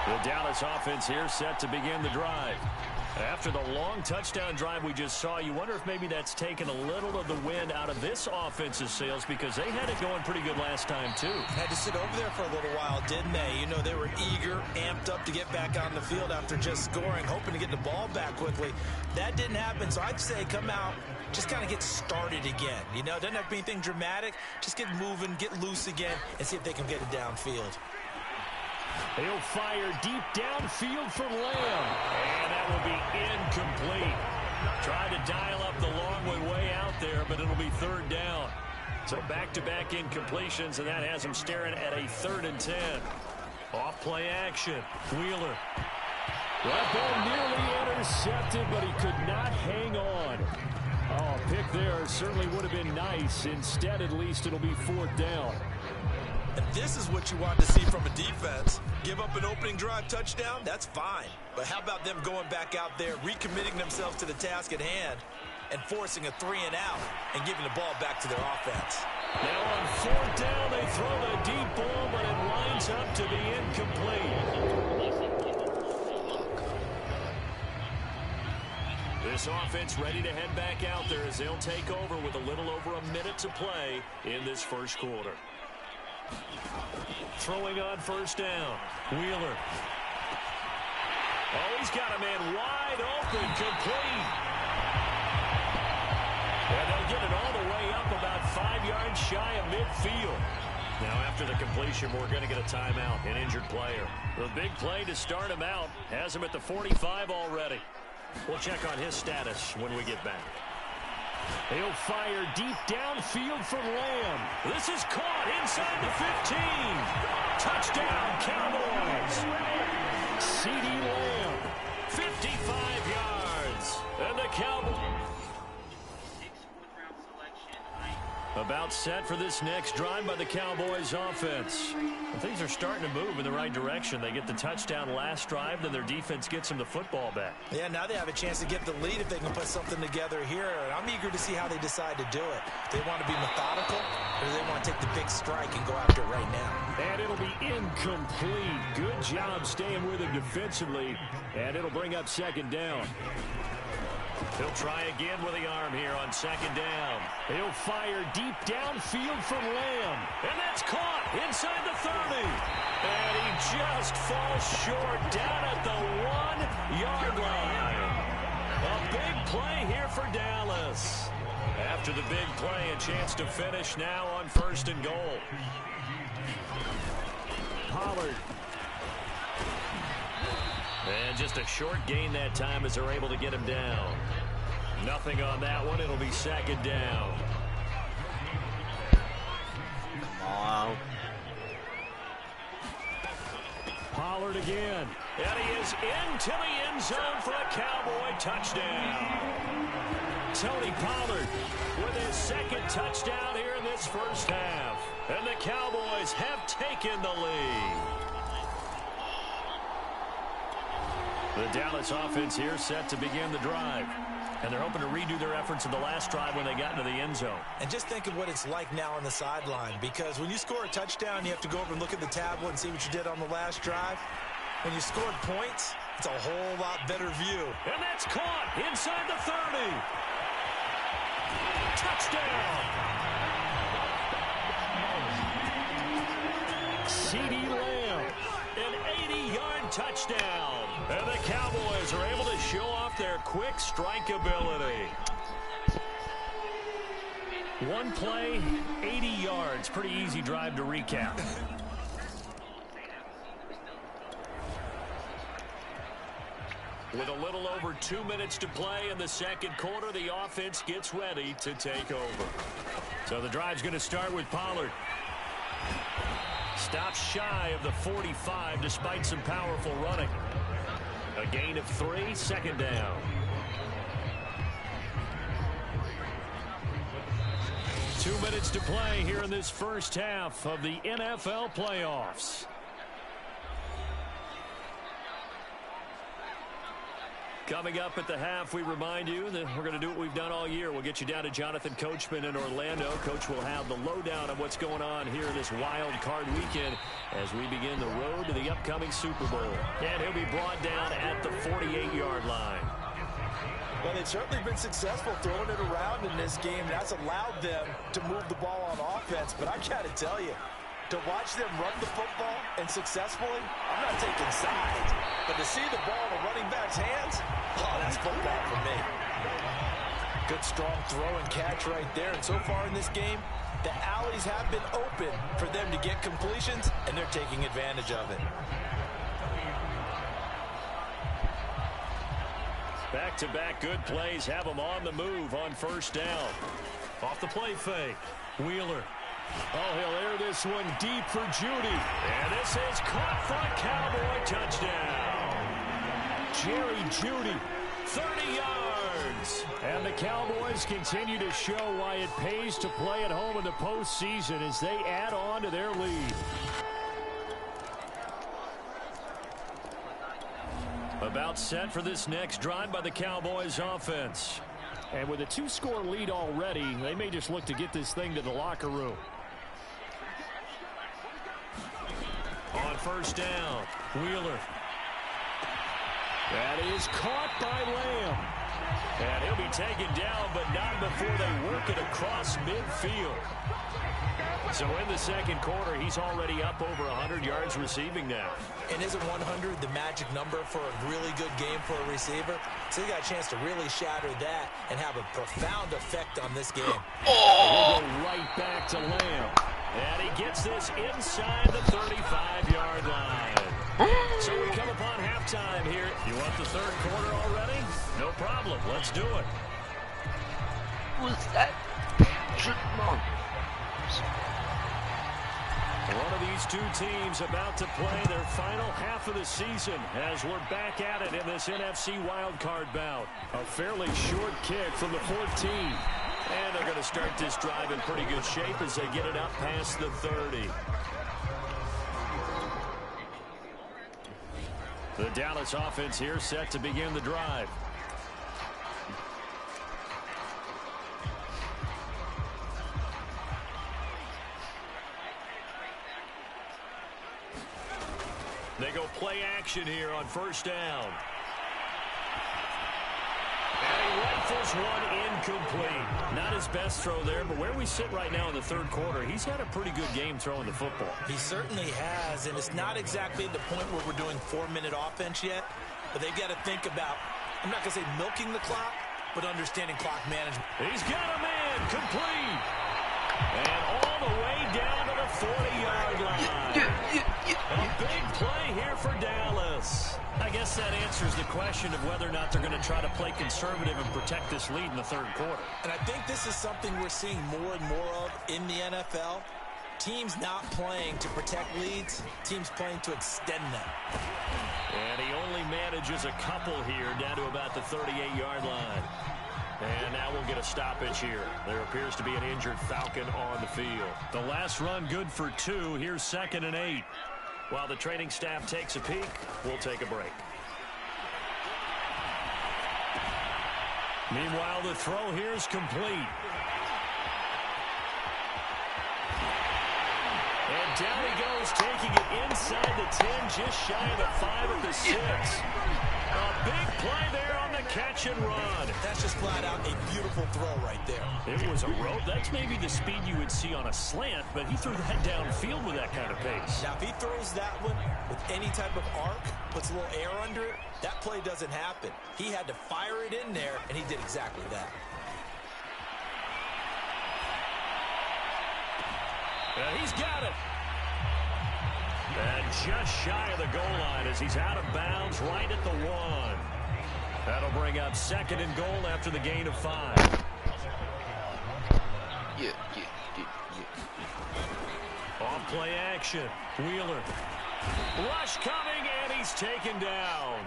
The Dallas offense here set to begin the drive. After the long touchdown drive we just saw, you wonder if maybe that's taken a little of the wind out of this offense's sails because they had it going pretty good last time, too. Had to sit over there for a little while, didn't they? You know, they were eager, amped up to get back on the field after just scoring, hoping to get the ball back quickly. That didn't happen, so I'd say come out, just kind of get started again. You know, doesn't have to be anything dramatic. Just get moving, get loose again, and see if they can get it downfield. He'll fire deep downfield for Lamb. And that will be incomplete. Tried to dial up the long way out there, but it'll be third down. So back-to-back incompletions, and that has him staring at a 3rd and 10. Off play action. Wheeler. That ball nearly intercepted, but he could not hang on. Oh, a pick there certainly would have been nice. Instead, at least, it'll be 4th down. And this is what you want to see from a defense. Give up an opening drive touchdown, that's fine. But how about them going back out there, recommitting themselves to the task at hand, and forcing a 3-and-out and giving the ball back to their offense. Now on 4th down, they throw the deep ball, but it winds up to be incomplete. This offense ready to head back out there as they'll take over with a little over a minute to play in this first quarter. Throwing on 1st down. Wheeler. Oh, he's got a man wide open, complete. And they'll get it all the way up about 5 yards shy of midfield. Now after the completion, we're going to get a timeout, an injured player. The big play to start him out has him at the 45 already. We'll check on his status when we get back. He'll fire deep downfield for Lamb. This is caught inside the 15. Touchdown, Cowboys. CeeDee Lamb, 55 yards. And the Cowboys about set for this next drive by the Cowboys offense. And things are starting to move in the right direction. They get the touchdown last drive, then their defense gets them the football back. Yeah, now they have a chance to get the lead if they can put something together here. And I'm eager to see how they decide to do it. They want to be methodical, or do they want to take the big strike and go after it right now? And it'll be incomplete. Good job staying with him defensively. And it'll bring up 2nd down. He'll try again with the arm here on 2nd down. He'll fire deep downfield from Lamb. And that's caught inside the 30. And he just falls short down at the 1-yard line. A big play here for Dallas. After the big play, a chance to finish now on 1st and goal. Pollard. And just a short gain that time as they're able to get him down. Nothing on that one. It'll be 2nd down. Wow. Pollard again. And he is into the end zone for a Cowboy touchdown. Tony Pollard with his 2nd touchdown here in this first half. And the Cowboys have taken the lead. The Dallas offense here set to begin the drive. And they're hoping to redo their efforts in the last drive when they got into the end zone. And just think of what it's like now on the sideline, because when you score a touchdown, you have to go over and look at the tablet and see what you did on the last drive. When you scored points, it's a whole lot better view. And that's caught inside the 30. Touchdown. CeeDee Lamb, an 80-yard touchdown. And the Cowboys are able to show off their quick strike ability. One play, 80 yards. Pretty easy drive to recap. With a little over 2 minutes to play in the second quarter, the offense gets ready to take over. So the drive's going to start with Pollard. Stops shy of the 45 despite some powerful running. A gain of 3, 2nd down. Two minutes to play here in this first half of the NFL playoffs. Coming up at the half, we remind you that we're going to do what we've done all year. We'll get you down to Jonathan Coachman in Orlando. Coach will have the lowdown of what's going on here this wild card weekend as we begin the road to the upcoming Super Bowl. And he'll be brought down at the 48-yard line. Well, they've certainly been successful throwing it around in this game. That's allowed them to move the ball on offense. But I got to tell you, to watch them run the football and successfully, I'm not taking sides, but to see the ball in the running back's hands, oh, that's football for me. Good strong throw and catch right there. And so far in this game, the alleys have been open for them to get completions, and they're taking advantage of it. Back-to-back good plays have them on the move on first down. Off the play fake. Wheeler. Oh, he'll air this one deep for Judy. And this is caught for a Cowboy touchdown. Jerry Judy, 30 yards. And the Cowboys continue to show why it pays to play at home in the postseason as they add on to their lead. About set for this next drive by the Cowboys offense. And with a 2-score lead already, they may just look to get this thing to the locker room. On first down, Wheeler. That is caught by Lamb. And he'll be taken down, but not before they work it across midfield. So in the second quarter, he's already up over 100 yards receiving now. And isn't 100 the magic number for a really good game for a receiver? So he got a chance to really shatter that and have a profound effect on this game. He'll go right back to Lamb. And he gets this inside the 35-yard line. So we come upon halftime here. You want the third quarter already? No problem. Let's do it. Was that Patrick Mahomes? One of these two teams about to play their final half of the season as we're back at it in this NFC wildcard bout. A fairly short kick from the 14. And they're going to start this drive in pretty good shape as they get it up past the 30. The Dallas offense here set to begin the drive. They go play action here on first down. And he rifles one incomplete. Not his best throw there, but where we sit right now in the third quarter, he's had a pretty good game throwing the football. He certainly has, and it's not exactly at the point where we're doing 4-minute offense yet, but they've got to think about, I'm not going to say milking the clock, but understanding clock management. He's got a man complete. And all the way down to the 40-yard line. A big play here for Dallas. I guess that answers the question of whether or not they're going to try to play conservative and protect this lead in the third quarter. And I think this is something we're seeing more and more of in the NFL. Teams not playing to protect leads, teams playing to extend them. And he only manages a couple here down to about the 38-yard line. And now we'll get a stoppage here. There appears to be an injured Falcon on the field. The last run good for 2. Here's 2nd and 8. While the training staff takes a peek, we'll take a break. Meanwhile, the throw here is complete. And down he goes, taking it inside the 10, just shy of the 5 at the 6. A big play there on the catch and run. That's just flat out a beautiful throw right there. It was a rope. That's maybe the speed you would see on a slant, but he threw that downfield with that kind of pace. Now, if he throws that one with any type of arc, puts a little air under it, that play doesn't happen. He had to fire it in there, and he did exactly that. He's got it. And just shy of the goal line as he's out of bounds right at the 1. That'll bring up 2nd and goal after the gain of 5. Yeah. Off play action. Wheeler. Rush coming, and he's taken down.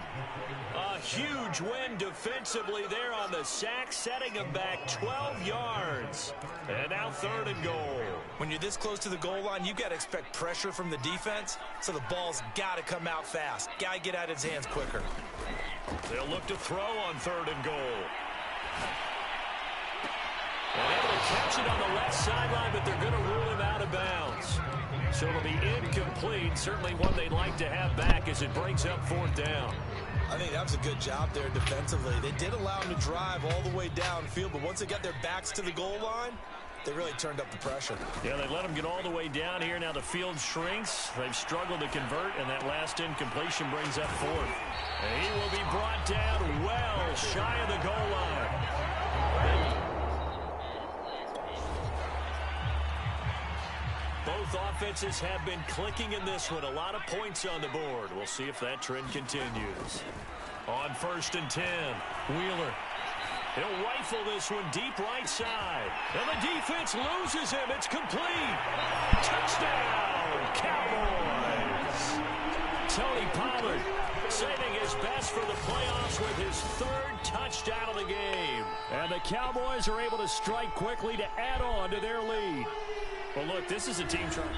A huge win defensively there on the sack, setting him back 12 yards. And now 3rd and goal. When you're this close to the goal line, you've got to expect pressure from the defense, so the ball's got to come out fast. Got to get out of his hands quicker. They'll look to throw on 3rd and goal. And able to catch it on the left sideline, but they're going to rule him out of bounds. So it'll be incomplete. Certainly one they'd like to have back as it brings up 4th down. I think that was a good job there defensively. They did allow him to drive all the way downfield, but once they got their backs to the goal line, they really turned up the pressure. Yeah, they let him get all the way down here. Now the field shrinks. They've struggled to convert, and that last incompletion brings up 4th. And he will be brought down well shy of the goal line. Both offenses have been clicking in this one. A lot of points on the board. We'll see if that trend continues. On 1st and 10, Wheeler. He'll rifle this one deep right side. And the defense loses him. It's complete. Touchdown, Cowboys. Tony Pollard saving his best for the playoffs with his 3rd touchdown of the game. And the Cowboys are able to strike quickly to add on to their lead. Well, look, this is a team trying.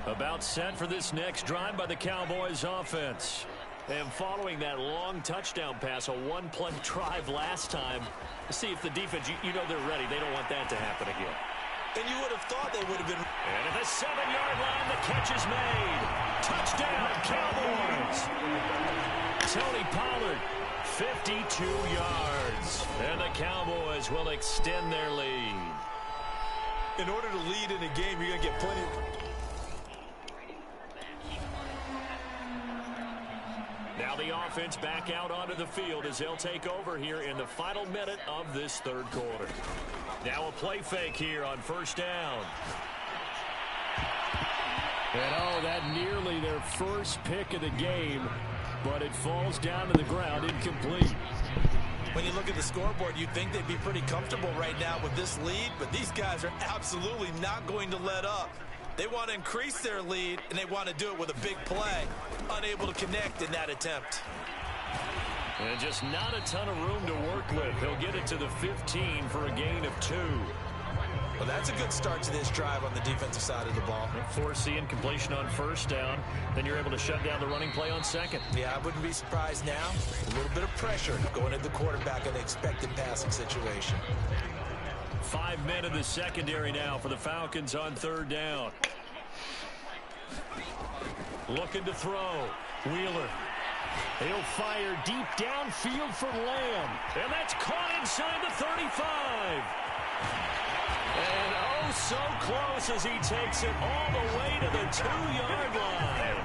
About set for this next drive by the Cowboys offense. And following that long touchdown pass, a 1-play drive last time, see if the defense, you know they're ready. They don't want that to happen again. And you would have thought they would have been. And at the 7-yard line, the catch is made. Touchdown, Cowboys. Tony Pollard, 52 yards. And the Cowboys will extend their lead. In order to lead in a game, you're going to get plenty of. Now the offense back out onto the field as they'll take over here in the final minute of this 3rd quarter. Now a play fake here on 1st down. And oh, that nearly their first pick of the game, but it falls down to the ground incomplete. When you look at the scoreboard, you'd think they'd be pretty comfortable right now with this lead, but these guys are absolutely not going to let up. They want to increase their lead, and they want to do it with a big play. Unable to connect in that attempt. And just not a ton of room to work with. He'll get it to the 15 for a gain of 2. Well, that's a good start to this drive on the defensive side of the ball. Force the incompletion on 1st down. Then you're able to shut down the running play on 2nd. Yeah, I wouldn't be surprised now. A little bit of pressure going at the quarterback in the expected passing situation. 5 men in the secondary now for the Falcons on 3rd down. Looking to throw. Wheeler. He'll fire deep downfield for Lamb. And that's caught inside the 35. And oh, so close as he takes it all the way to the 2-yard line.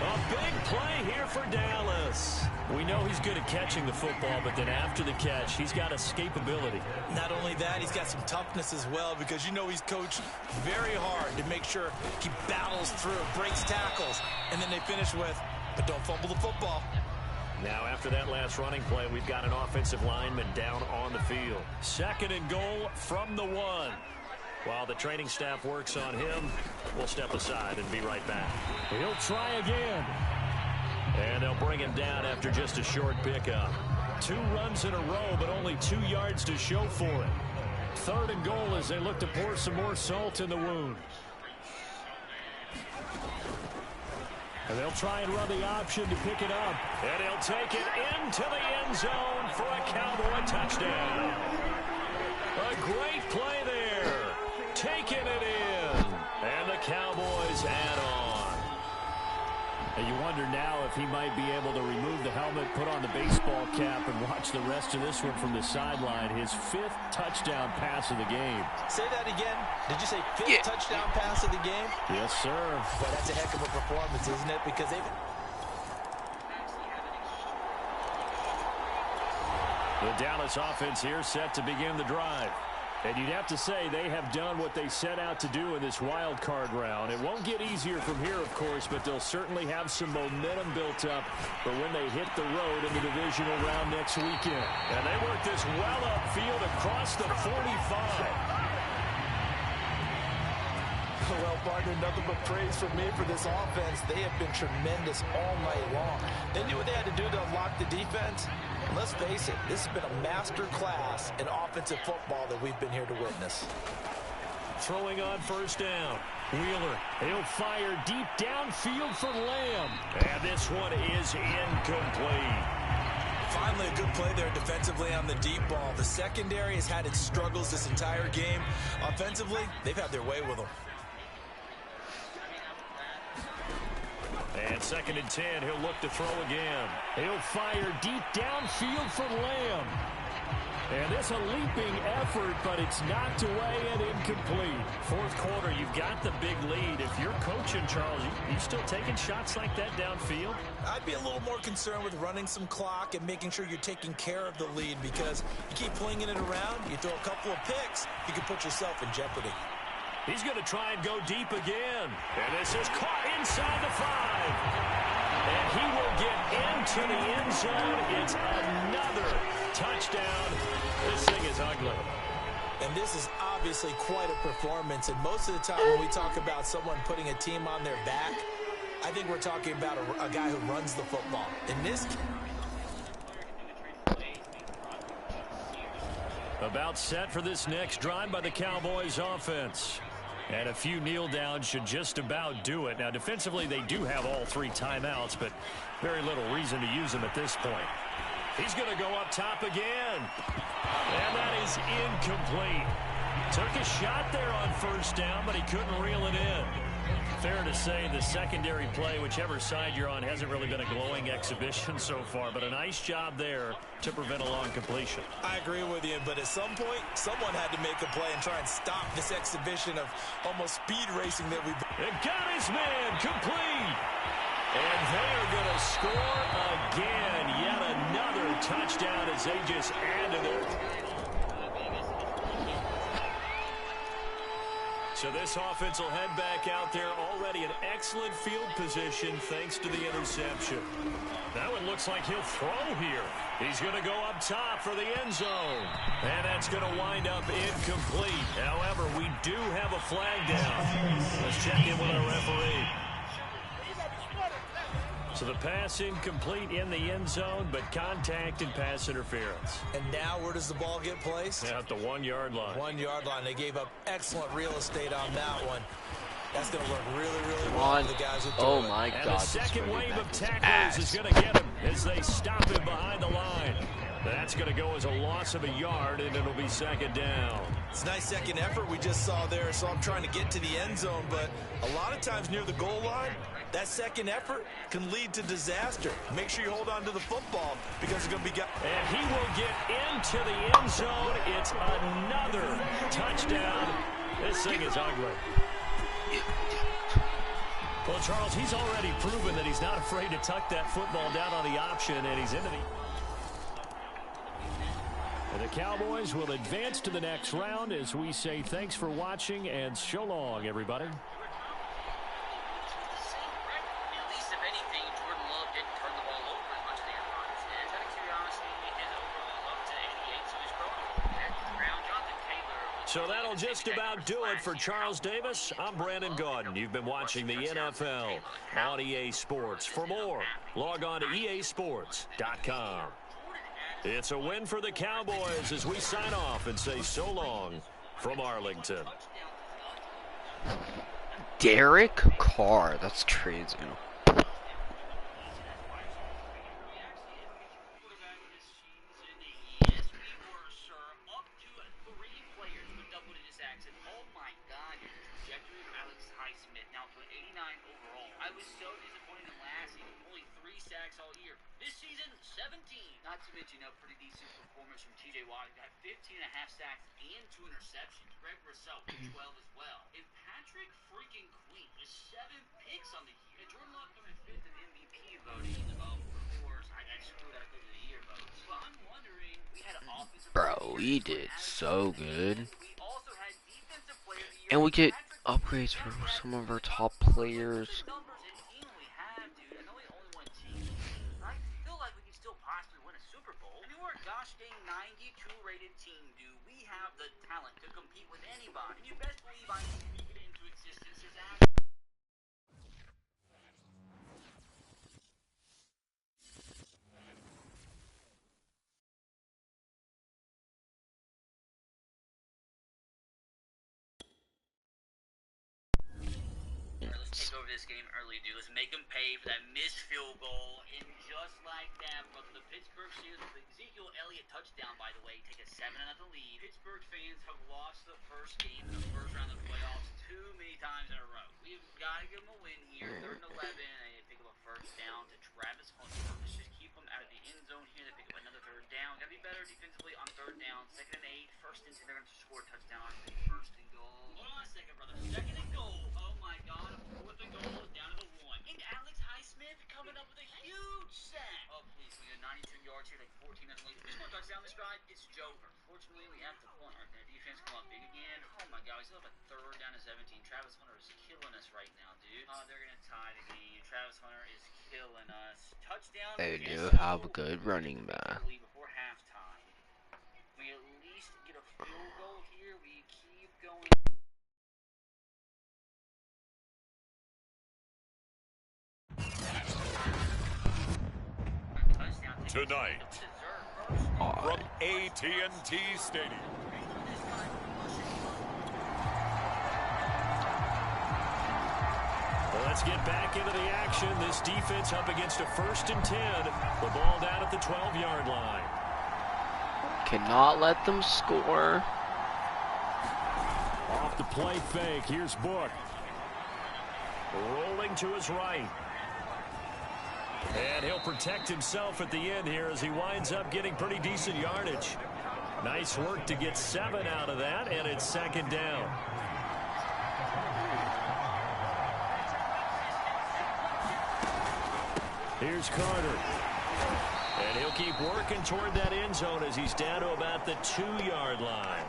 A big play here for Dallas. We know he's good at catching the football, but then after the catch, he's got escapability. Not only that, he's got some toughness as well, because you know he's coached very hard to make sure he battles through, breaks tackles, and then they finish with, but don't fumble the football. Now, after that last running play, we've got an offensive lineman down on the field. 2nd and goal from the 1. While the training staff works on him, we'll step aside and be right back. He'll try again. And they'll bring him down after just a short pickup. 2 runs in a row, but only 2 yards to show for it. 3rd and goal as they look to pour some more salt in the wound. And they'll try and run the option to pick it up. And he'll take it into the end zone for a Cowboy touchdown. A great play there. Taking it in. And the Cowboys add on. And you wonder now if he might be able to remove the helmet, put on the baseball cap, and watch the rest of this one from the sideline. His 5th touchdown pass of the game. Say that again. Did you say 5th touchdown pass of the game? Yes, sir. But that's a heck of a performance, isn't it? Because they've... The Dallas offense here set to begin the drive. And you'd have to say they have done what they set out to do in this wild card round. It won't get easier from here, of course, but they'll certainly have some momentum built up for when they hit the road in the divisional round next weekend. And they work this well upfield across the 45. Well, partner, nothing but praise from me for this offense. They have been tremendous all night long. They knew what they had to do to unlock the defense. And let's face it, this has been a master class in offensive football that we've been here to witness. Throwing on 1st down. Wheeler, he'll fire deep downfield for Lamb. And this one is incomplete. Finally, a good play there defensively on the deep ball. The secondary has had its struggles this entire game. Offensively, they've had their way with them. And 2nd and 10, he'll look to throw again. He'll fire deep downfield for Lamb. And it's a leaping effort, but it's knocked away and incomplete. 4th quarter, you've got the big lead. If you're coaching, Charles, you still taking shots like that downfield? I'd be a little more concerned with running some clock and making sure you're taking care of the lead, because you keep flinging it around, you throw a couple of picks, you can put yourself in jeopardy. He's going to try and go deep again. And this is caught inside the 5. And he will get into the end zone. It's another touchdown. This thing is ugly. And this is obviously quite a performance. And most of the time when we talk about someone putting a team on their back, I think we're talking about a guy who runs the football. In this case, about set for this next drive by the Cowboys offense. And a few kneel downs should just about do it. Now, defensively, they do have all 3 timeouts, but very little reason to use them at this point. He's going to go up top again. And that is incomplete. Took a shot there on 1st down, but he couldn't reel it in. Fair to say the secondary play, whichever side you're on, hasn't really been a glowing exhibition so far, but a nice job there to prevent a long completion. I agree with you, but at some point, someone had to make a play and try and stop this exhibition of almost speed racing that we've been. It got his man complete. And they are going to score again. Yet another touchdown as they just added it. So this offense will head back out there, already in excellent field position thanks to the interception. That one looks like he'll throw here. He's going to go up top for the end zone. And that's going to wind up incomplete. However, we do have a flag down. Let's check in with our referee. So the pass incomplete in the end zone, but contact and pass interference. And now where does the ball get placed? At the 1-yard line. 1-yard line. They gave up excellent real estate on that one. That's going to work really, really well for the guys who throw it. My God. And the second wave of tackles is going to get him as they stop him behind the line. That's going to go as a loss of a yard, and it'll be 2nd down. It's a nice second effort we just saw there. So I'm trying to get to the end zone, but a lot of times near the goal line, that second effort can lead to disaster. Make sure you hold on to the football because it's going to be... And he will get into the end zone. It's another touchdown. This thing is ugly. Well, Charles, he's already proven that he's not afraid to tuck that football down on the option, and he's into the... And the Cowboys will advance to the next round as we say thanks for watching and so long, everybody. So that'll just about do it for Charles Davis. I'm Brandon Gaudin. You've been watching the NFL on EA Sports. For more, log on to easports.com. It's a win for the Cowboys as we sign off and say so long from Arlington. Derek Carr, that's crazy. Not to mention a pretty decent performance from T.J. Watt. Got 15 and a half sacks and 2 interceptions. Greg Rousseau, 12 as well. And Patrick freaking Queen with 7 picks on the year. And Jordan Love coming 5th in MVP voting. Of course, I screwed out of the year votes. But I'm wondering, we had an offensive... Bro, he did so good. We also had defensive player of the year. And we get upgrades for some of our top players. Gosh dang 92 rated team, dude. We have the talent to compete with anybody. And you best believe I'm speaking it into existence as this game early, dude. Let's make them pay for that missed field goal. And just like that, brother, the Pittsburgh Steelers with the Ezekiel Elliott touchdown, by the way, take a 7-0 lead. Pittsburgh fans have lost the first game in the first round of the playoffs too many times in a row. We've got to give them a win here. 3rd and 11, and they pick up a first down to Travis Hunter. Let's just keep them out of the end zone here. They pick up another 3rd down. Got to be better defensively on 3rd down. 2nd and 8, 1st and 10. They're going to score a touchdown on 1st and goal. Hold on a second, brother. 2nd and goal. Oh my God. 4th and goal down to the 1. And Alex Highsmith coming up with a huge sack. Oh please, we got 92 yards here, like 14 minutes late. Who's going to touchdown this drive? It's Jover. Fortunately, we have the point right there. Defense come up big again. Oh my God, we still have a 3rd down to 17. Travis Hunter is killing us right now, dude. They're going to tie the game. Travis Hunter is killing us. Touchdown. They Yes, do so have a good running back. before halftime. We at least get a field goal here. We keep going. Tonight, from AT&T Stadium. Let's get back into the action. This defense up against a 1st and 10. The ball down at the 12-yard line. Cannot let them score. Off the play fake. Here's Book. Rolling to his right. And he'll protect himself at the end here as he winds up getting pretty decent yardage. Nice work to get 7 out of that, and it's 2nd down. Here's Carter. And he'll keep working toward that end zone as he's down to about the 2-yard line.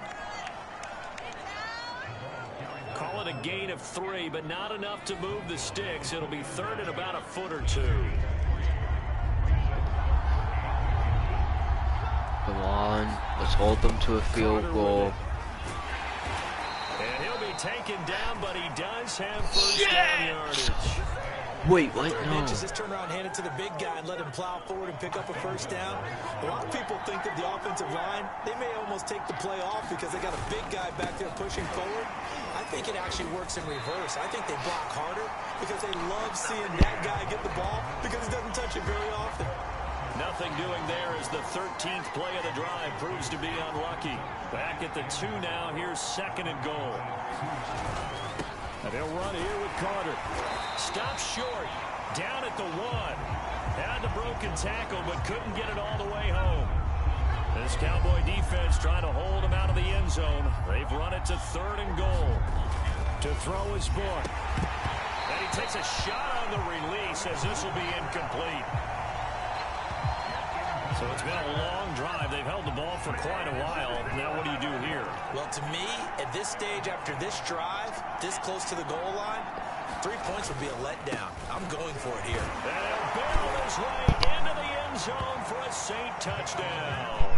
Call it a gain of 3, but not enough to move the sticks. It'll be 3rd and about a foot or 2. Come on, let's hold them to a field goal. And he'll be taken down, but he does have first down yardage. Wait, what? No. Just turn around, hand it to the big guy, and let him plow forward and pick up a first down. A lot of people think that the offensive line, they may almost take the play off because they got a big guy back there pushing forward. I think it actually works in reverse. I think they block harder because they love seeing that guy get the ball because he doesn't touch it very often. Nothing doing there as the 13th play of the drive proves to be unlucky. Back at the 2 now. Here's 2nd and goal. And they'll run here with Carter. Stop short. Down at the 1. Had the broken tackle, but couldn't get it all the way home. This Cowboy defense trying to hold him out of the end zone. They've run it to 3rd and goal. To throw his Book. And he takes a shot on the release as this will be incomplete. So it's been a long drive. They've held the ball for quite a while. Now what do you do here? Well, to me, at this stage after this drive, this close to the goal line, 3 points would be a letdown. I'm going for it here. And he'll barrel his way into the end zone for a Saint touchdown.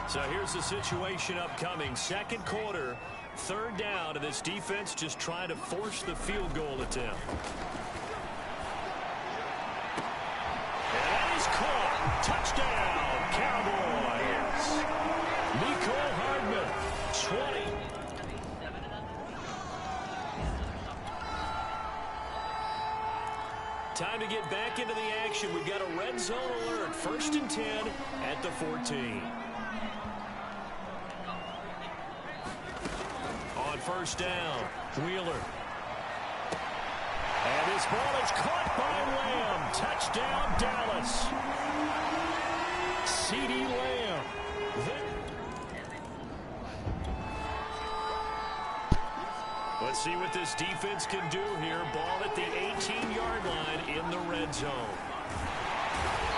So here's the situation upcoming. 2nd quarter, 3rd down, and this defense just trying to force the field goal attempt. And that is caught. Touchdown, Cowboys. Nicole Hardman, 20. Time to get back into the action. We've got a red zone alert. 1st and 10 at the 14. On 1st down, Wheeler. And this ball is caught by Lamb. Touchdown, Dallas. CeeDee Lamb. Let's see what this defense can do here. Ball at the 18-yard line in the red zone.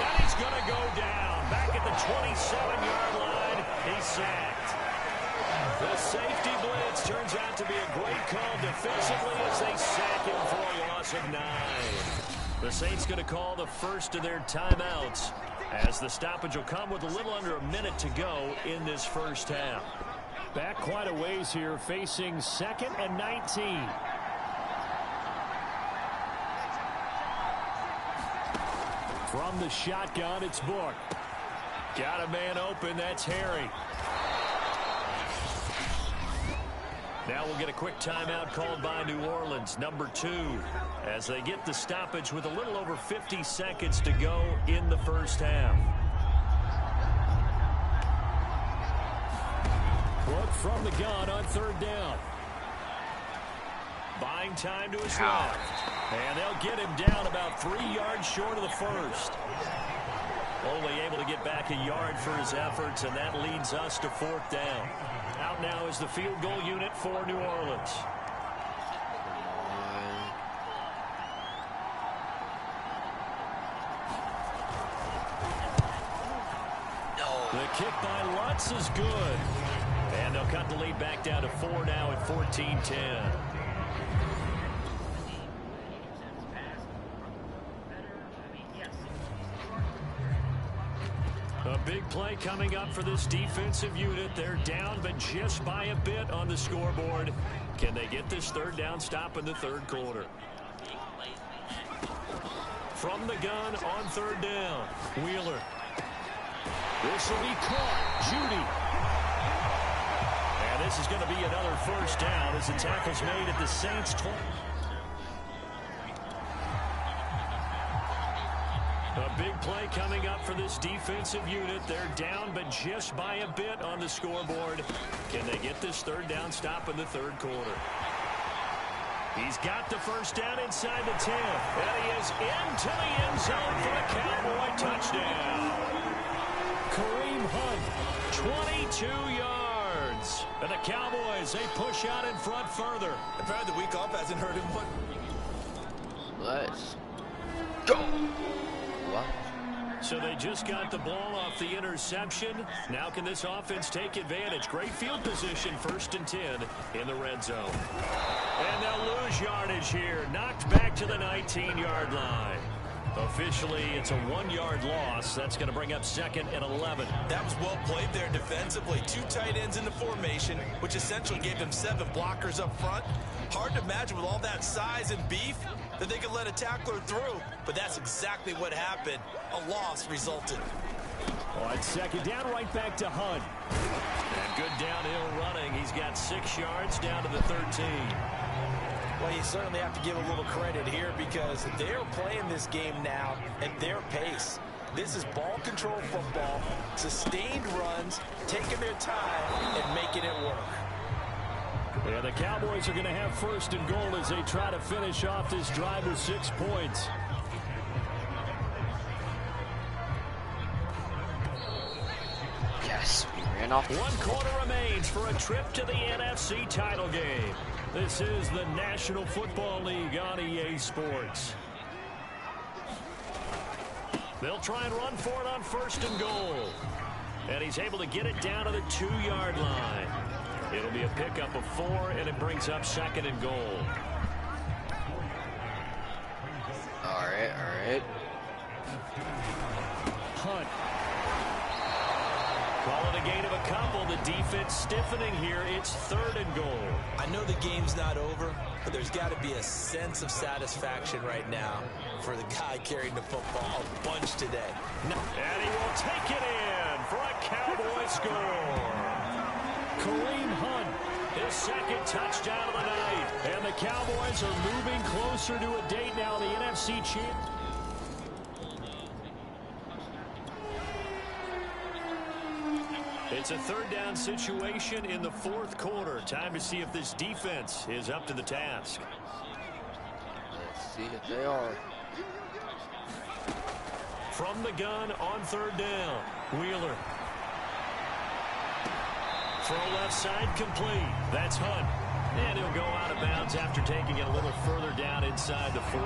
And he's going to go down. Back at the 27-yard line, he's sacked. The safety blitz turns out to be a great call defensively as they sack him for a loss of 9. The Saints going to call the first of their timeouts as the stoppage will come with a little under a minute to go in this first half. Back quite a ways here, facing 2nd and 19. From the shotgun, it's Book. Got a man open, that's Harry. Now we'll get a quick timeout called by New Orleans, number 2, as they get the stoppage with a little over 50 seconds to go in the first half. Look from the gun on third down. Buying time to his left. And they'll get him down about 3 yards short of the first. Only able to get back a yard for his efforts, and that leads us to fourth down. Out now is the field goal unit for New Orleans. The kick by Lutz is good. And they'll cut the lead back down to 4 now at 14-10. A big play coming up for this defensive unit. They're down, but just by a bit on the scoreboard. Can they get this third down stop in the third quarter? From the gun on third down. Wheeler. This will be caught. Judy. And this is going to be another first down as the tackle's made at the Saints' 20. A big play coming up for this defensive unit. They're down, but just by a bit on the scoreboard. Can they get this third down stop in the third quarter? He's got the first down inside the 10. And he is into the end zone for a Cowboy touchdown. Kareem Hunt, 22 yards. And the Cowboys, they push out in front further. Apparently the week off hasn't hurt him one. Let's go. So they just got the ball off the interception. Now can this offense take advantage? Great field position, 1st and 10 in the red zone. And they'll lose yardage here. Knocked back to the 19-yard line. Officially, it's a 1-yard loss. That's going to bring up 2nd and 11. That was well played there defensively. 2 tight ends in the formation, which essentially gave them 7 blockers up front. Hard to imagine with all that size and beef that they could let a tackler through, but that's exactly what happened. A loss resulted. On 2nd down, right back to Hunt. And good downhill running. He's got 6 yards down to the 13. Well, you certainly have to give a little credit here because they're playing this game now at their pace. This is ball control football, sustained runs, taking their time and making it work. Yeah, the Cowboys are going to have 1st and goal as they try to finish off this drive with 6 points. Yes, we ran off. 1 quarter remains for a trip to the NFC title game. This is the National Football League on EA Sports. They'll try and run for it on 1st and goal. And he's able to get it down to the 2-yard line. It'll be a pickup of 4, and it brings up 2nd and goal. All right. Hunt. Call it a gain of a couple. The defense stiffening here. It's 3rd and goal. I know the game's not over, but there's got to be a sense of satisfaction right now for the guy carrying the football a bunch today. And he will take it in for a Cowboy score. Kareem Hunt, his 2nd touchdown of the night. And the Cowboys are moving closer to a date now, the NFC Championship. It's a 3rd down situation in the 4th quarter. Time to see if this defense is up to the task. Let's see if they are. From the gun on 3rd down, Wheeler. Throw left side complete. That's Hunt. And he'll go out of bounds after taking it a little further down inside the 40.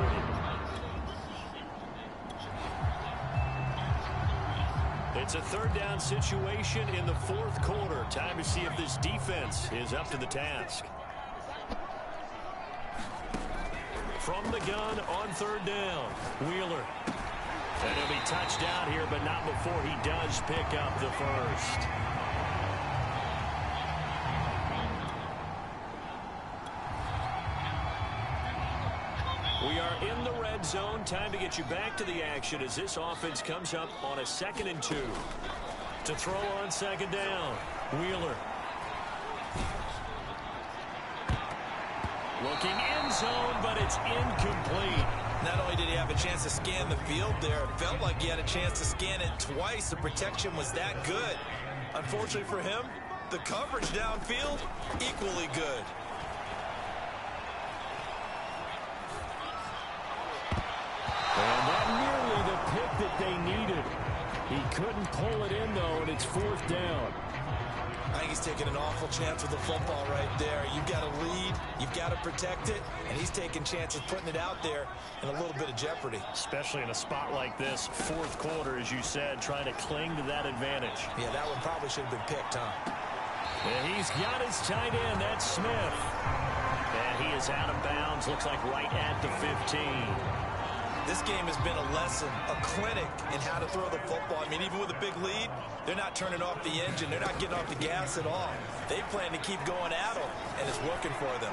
It's a 3rd down situation in the 4th quarter. Time to see if this defense is up to the task. From the gun on 3rd down, Wheeler. And he'll be touched down here, but not before he does pick up the first. We are in the red zone. Time to get you back to the action as this offense comes up on a 2nd and 2. To throw on 2nd down, Wheeler. Looking end zone, but it's incomplete. Not only did he have a chance to scan the field there, it felt like he had a chance to scan it twice. The protection was that good. Unfortunately for him, the coverage downfield, equally good. And not nearly the pick that they needed. He couldn't pull it in, though, and it's 4th down. I think he's taking an awful chance with the football right there. You've got to lead, you've got to protect it, and he's taking chances putting it out there in a little bit of jeopardy. Especially in a spot like this, 4th quarter, as you said, trying to cling to that advantage. Yeah, that one probably should have been picked, huh? And he's got his tight end, that's Smith. And he is out of bounds, looks like right at the 15. This game has been a lesson, a clinic in how to throw the football. I mean, even with a big lead, they're not turning off the engine. They're not getting off the gas at all. They plan to keep going at them, and it's working for them.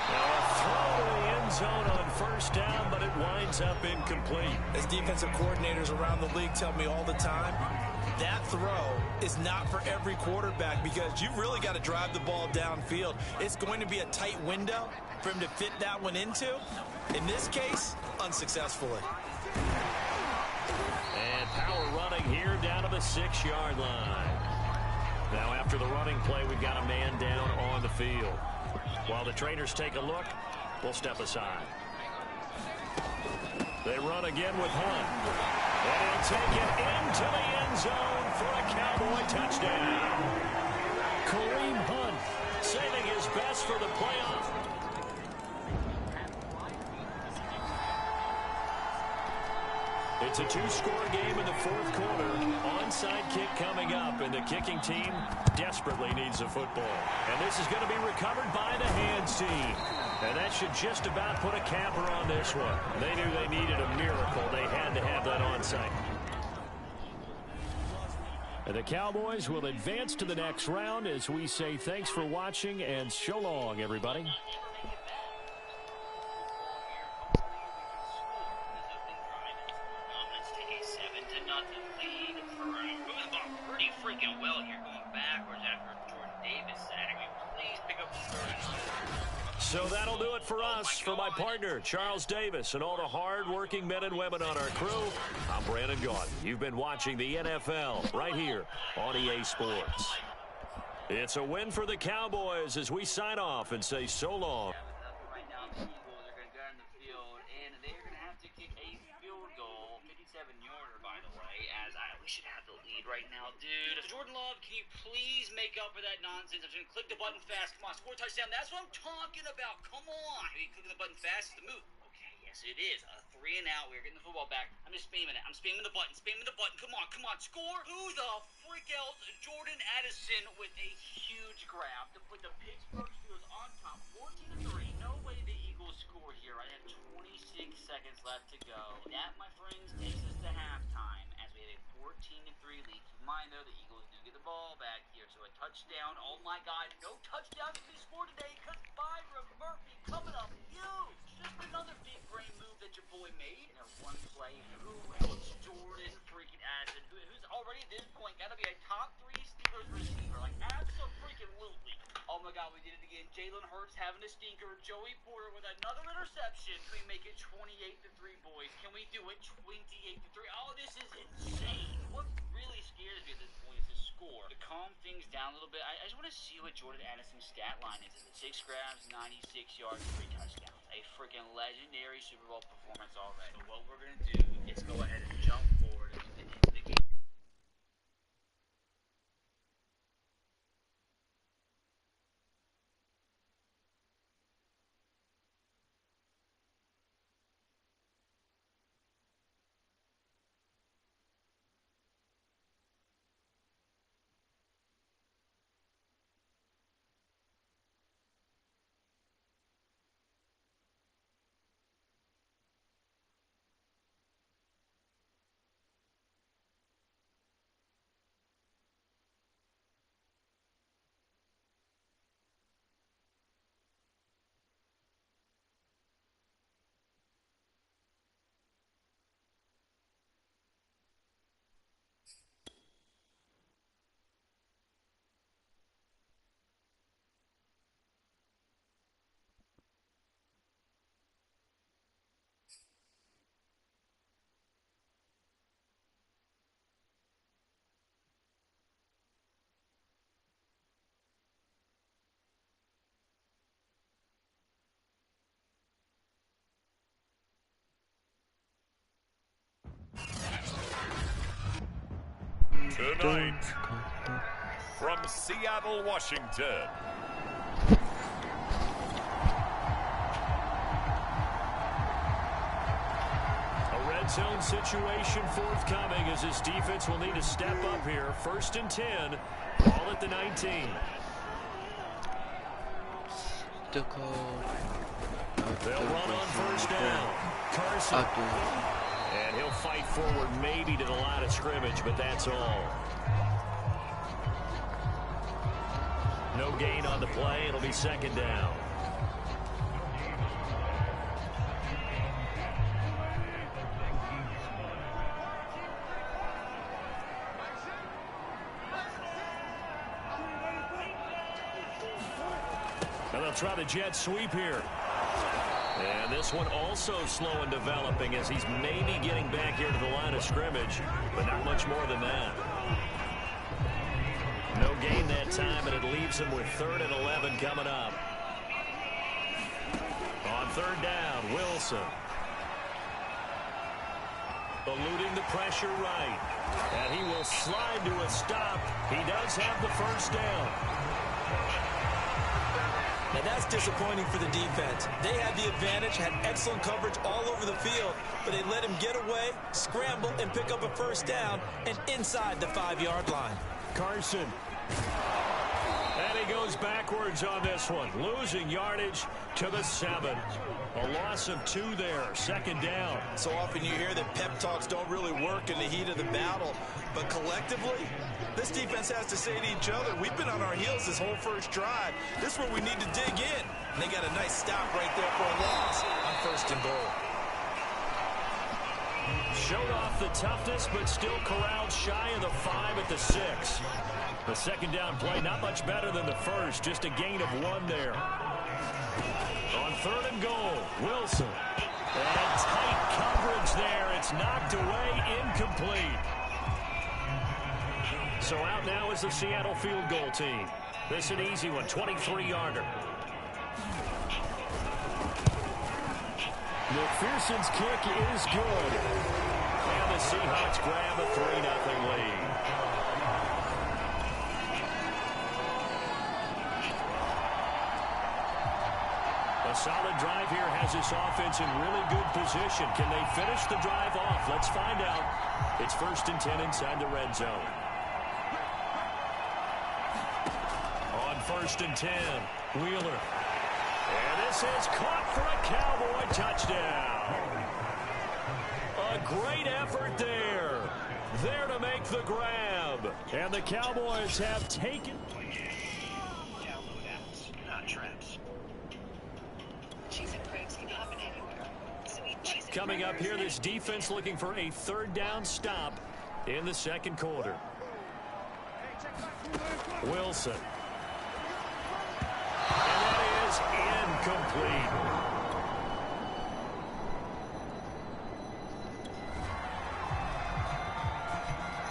Now a throw to the end zone on 1st down, but it winds up incomplete. As defensive coordinators around the league tell me all the time, that throw is not for every quarterback because you've really got to drive the ball downfield. It's going to be a tight window for him to fit that one into. In this case, unsuccessfully. And power running here down to the 6-yard line. Now after the running play, we've got a man down on the field. While the trainers take a look, we'll step aside. They run again with Hunt. And he'll take it into the end zone for a Cowboy touchdown. Kareem Hunt saving his best for the playoff. It's a 2-score game in the 4th quarter. Onside kick coming up, and the kicking team desperately needs a football. And this is going to be recovered by the hands team. And that should just about put a capper on this one. They knew they needed a miracle. They had to have that onside. And the Cowboys will advance to the next round as we say thanks for watching and so long, everybody. So that'll do it for us. For my partner, Charles Davis, and all the hard-working men and women on our crew, I'm Brandon Gaudin. You've been watching the NFL right here on EA Sports. It's a win for the Cowboys as we sign off and say so long. Right now, the Eagles are going to go on the field, and they're going to have to kick a field goal, 57-yarder, by the way, as we should have the lead right now, dude. Jordan Love, can you please make up for that nonsense? I'm just going to click the button fast. Come on, score a touchdown. That's what I'm talking about. Come on. I mean, clicking the button fast is the move. Okay, yes, it is. A 3 and out. We're getting the football back. I'm just spamming it. I'm spamming the button. Spamming the button. Come on, come on. Score. Who the freak else? Jordan Addison with a huge grab to put the Pittsburgh Steelers on top. 14-3. No way the Eagles score here. I have 26 seconds left to go. That, my friends, takes us to halftime as we have a 14-3 lead. Keep in mind, though, the Eagles do get the ball back here. So a touchdown. Oh, my God. No touchdowns to be scored today because Byron Murphy coming up huge. Just another big brain move that your boy made. In a one play, who else? Jordan freaking Addison, who's already at this point got to be a top 3 Steelers receiver. Like, absolutely. Oh, my God, we did it again. Jalen Hurts having a stinker. Joey Porter with another interception. Can we make it 28-3, boys? Can we do it 28-3? Oh, this is insane. What really scares me at this point is the score. To calm things down a little bit, I just want to see what Jordan Addison's stat line is. Is it 6 grabs, 96 yards, 3 touchdowns? A freaking legendary Super Bowl performance already. So what we're going to do is go ahead and jump forward into the game. Tonight, from Seattle, Washington, A red zone situation forthcoming as his defense will need to step up here. 1st and 10, ball at the 19. They'll run on 1st down. Carson. And he'll fight forward maybe to the line of scrimmage, but that's all. No gain on the play. It'll be 2nd down. And they'll try the jet sweep here. And this one also slow in developing as he's maybe getting back here to the line of scrimmage, but not much more than that. No gain that time, and it leaves him with 3rd and 11 coming up. On 3rd down, Wilson. Eluding the pressure right. And he will slide to a stop. He does have the 1st down. Now that's disappointing for the defense. They had the advantage, had excellent coverage all over the field, but they let him get away, scramble, and pick up a 1st down, and inside the 5-yard line. Carson. And he goes backwards on this one, losing yardage to the 7. A loss of 2 there, 2nd down. So often you hear that pep talks don't really work in the heat of the battle, but collectively, this defense has to say to each other, we've been on our heels this whole 1st drive. This is where we need to dig in. And they got a nice stop right there for a loss on 1st and goal. Showed off the toughness, but still corralled shy of the 5 at the 6. The 2nd down play, not much better than the 1st, just a gain of 1 there. On 3rd and goal, Wilson. And tight coverage there. It's knocked away, incomplete. So out now is the Seattle field goal team. This is an easy one, 23-yarder. McPherson's kick is good. And the Seahawks grab a 3-0 lead. A solid drive here has this offense in really good position. Can they finish the drive off? Let's find out. It's 1st and 10 inside the red zone. On 1st and 10, Wheeler. And this is caught for a Cowboy touchdown. A great effort there. There to make the grab. And the Cowboys have taken. Download apps, not traps. Cheese and crepes can happen anywhere. Sweet cheese and Coming up crackers here, this defense looking for a 3rd down stop in the 2nd quarter. Wilson. And that is incomplete.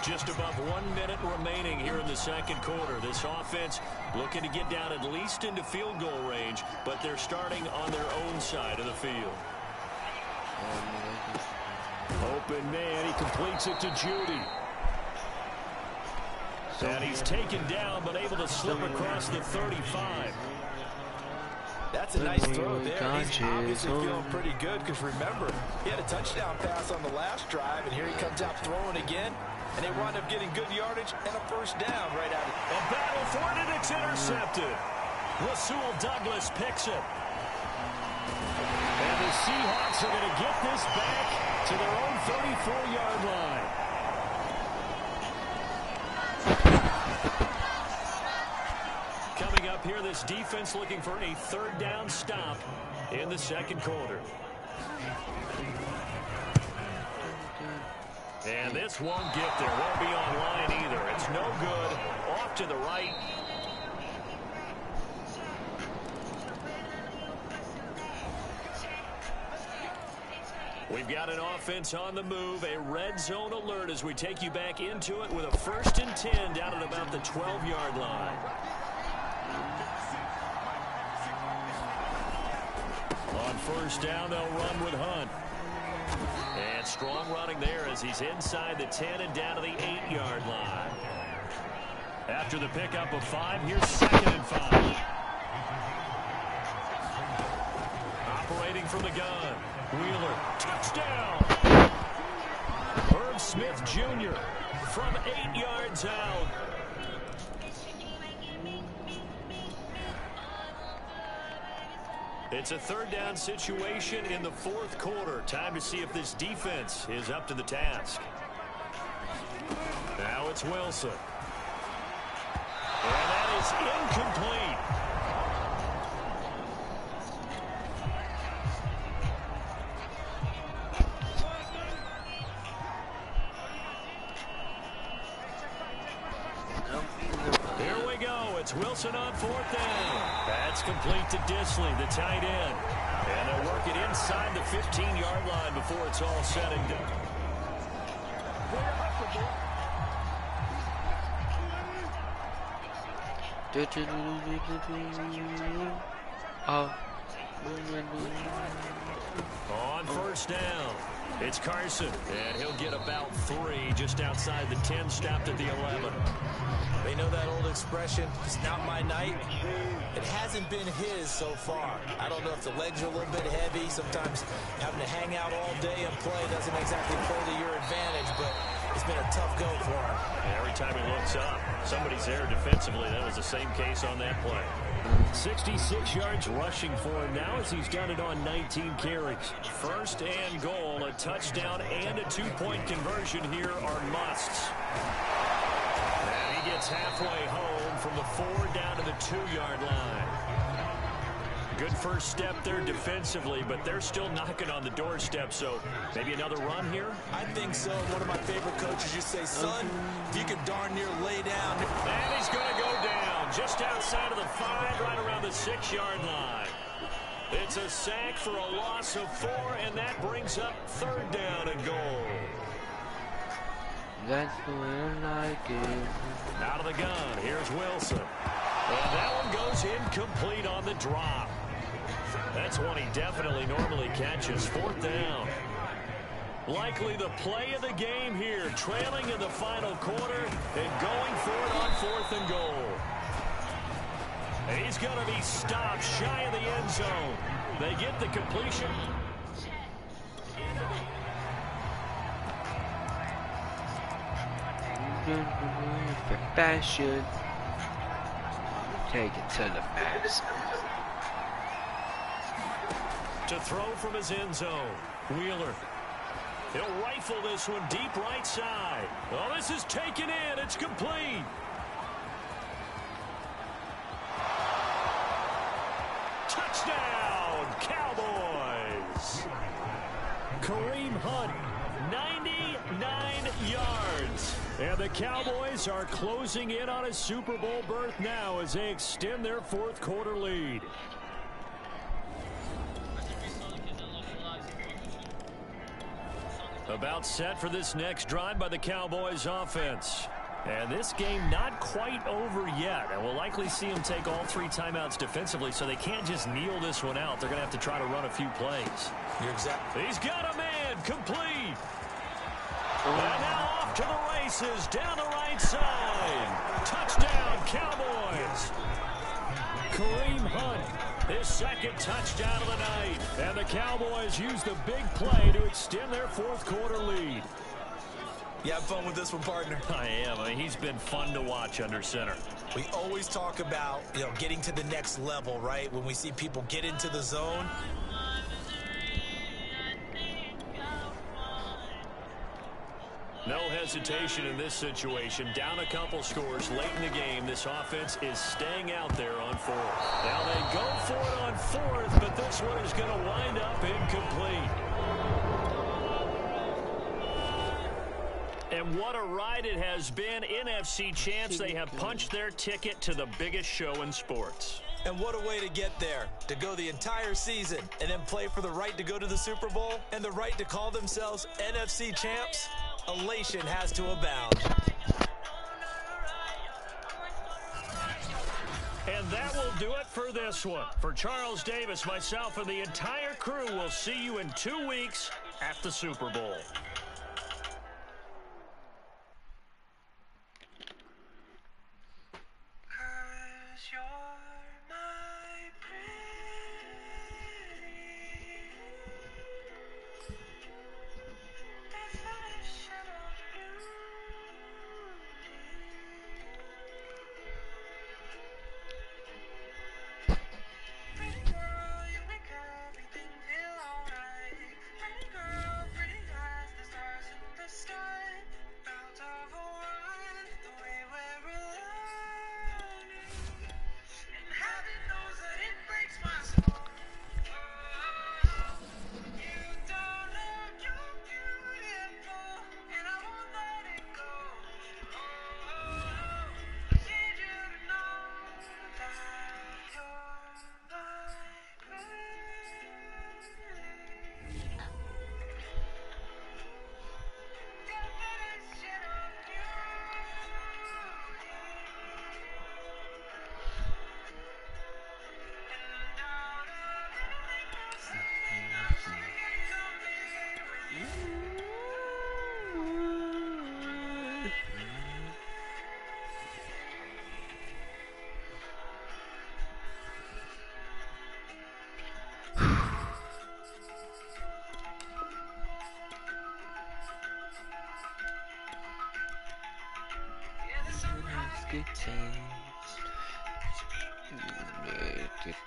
Just above 1 minute remaining here in the 2nd quarter. This offense looking to get down at least into field goal range, but they're starting on their own side of the field. Open man, he completes it to Judy. And he's taken down, but able to slip across the 35. That's a nice throw there. He's obviously feeling pretty good because remember, he had a touchdown pass on the last drive, and here he comes out throwing again. And they wind up getting good yardage and a 1st down right out of it. A battle for it, and it's intercepted. Rasul Douglas picks it. And the Seahawks are going to get this back to their own 34-yard line. Coming up here, this defense looking for a 3rd down stop in the 2nd quarter. And this won't get there. Won't be on line either. It's no good. Off to the right. We've got an offense on the move. A red zone alert as we take you back into it with a 1st and 10 down at about the 12-yard line. On 1st down, they'll run with Hunt. And strong running there as he's inside the 10 and down to the 8-yard line. After the pickup of 5, here's 2nd and 5. Operating from the gun. Wheeler, touchdown. Herb Smith Jr. from 8 yards out. It's a 3rd down situation in the 4th quarter. Time to see if this defense is up to the task. Now it's Wilson. And that is incomplete. Here we go. It's Wilson on 4th down. That's complete to Disley, the tight end. And they'll work it inside the 15-yard line before it's all said and done. On 1st down, it's Carson, and he'll get about 3 just outside the 10, stopped at the 11. They know that old expression, it's not my night. It hasn't been his so far. I don't know if the legs are a little bit heavy. Sometimes having to hang out all day and play doesn't exactly play to your advantage, but it's been a tough go for him. Every time he looks up, somebody's there defensively. That was the same case on that play. 66 yards rushing for him now as he's done it on 19 carries. 1st and goal, a touchdown and a 2-point conversion here are musts. And he gets halfway home from the 4 down to the 2-yard line. Good first step there defensively, but they're still knocking on the doorstep, so maybe another run here? I think so. One of my favorite coaches just say, son, if you can darn near lay down. And he's going to go down just outside of the 5, right around the 6-yard line. It's a sack for a loss of 4, and that brings up 3rd down and goal. That's the way I like it. Out of the gun, here's Wilson. And that one goes incomplete on the drop. That's one he definitely normally catches. 4th down. Likely the play of the game here, trailing in the final quarter and going for it on 4th and goal. And he's going to be stopped shy of the end zone. They get the completion. For fashion, take it to the max. To throw from his end zone, Wheeler. He'll rifle this one deep right side. Oh, this is taken in. It's complete. Touchdown, Cowboys. Kareem Hunt, 99 yards. And the Cowboys are closing in on a Super Bowl berth now as they extend their 4th quarter lead. About set for this next drive by the Cowboys offense. And this game not quite over yet. And we'll likely see them take all 3 timeouts defensively, so they can't just kneel this one out. They're going to have to try to run a few plays. You're exactly. He's got a man complete. And now off to the races down the right side. Touchdown, Cowboys. Kareem Hunt, his 2nd touchdown of the night. And the Cowboys use the big play to extend their 4th quarter lead. You have fun with this one, partner? I am. I mean, he's been fun to watch under center. We always talk about, getting to the next level, right? When we see people get into the zone. No hesitation in this situation. Down a couple scores late in the game. This offense is staying out there on 4th. Now they go for it on 4th, but this one is going to wind up incomplete. And what a ride it has been. NFC champs, they have punched their ticket to the biggest show in sports. And what a way to get there, to go the entire season and then play for the right to go to the Super Bowl and the right to call themselves NFC champs. Elation has to abound. And that will do it for this one. For Charles Davis, myself, and the entire crew, will see you in 2 weeks at the Super Bowl.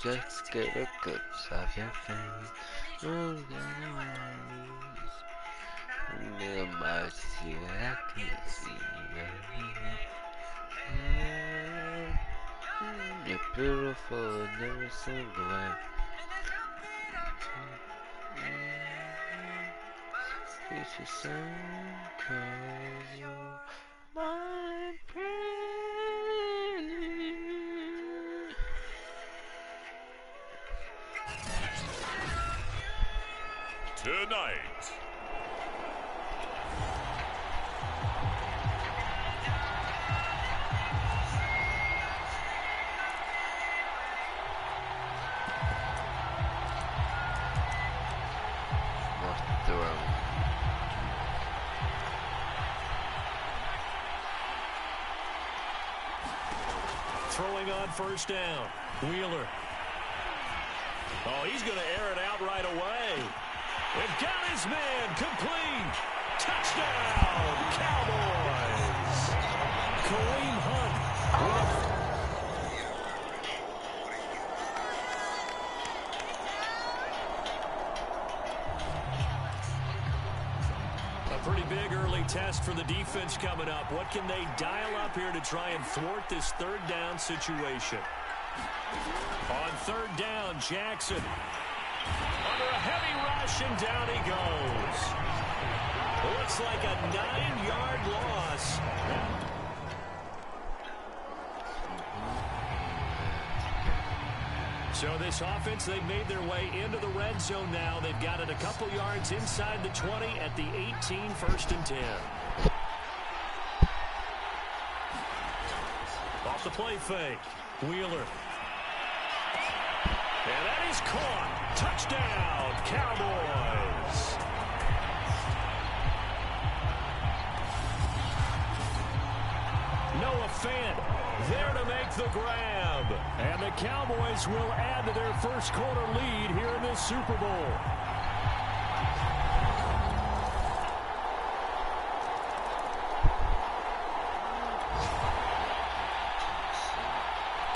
Just get a glimpse of your face. Oh, there must see what I can see. You're beautiful, never single way. It's the same cause you're my pretty. Tonight, Throwing on first down. Wheeler. Oh, he's going to air it out right away. They've got his man complete. Touchdown, Cowboys. Kareem Hunt. A pretty big early test for the defense coming up. What can they dial up here to try and thwart this third down situation? On third down, Jackson. Under a heavy rush, and down he goes. Looks like a 9-yard loss. So this offense, they've made their way into the red zone now. They've got it a couple yards inside the 20 at the 18, first and 10. Off the play fake. Wheeler. And that is caught. Touchdown, Cowboys. Noah Fant there to make the grab. And the Cowboys will add to their first quarter lead here in this Super Bowl.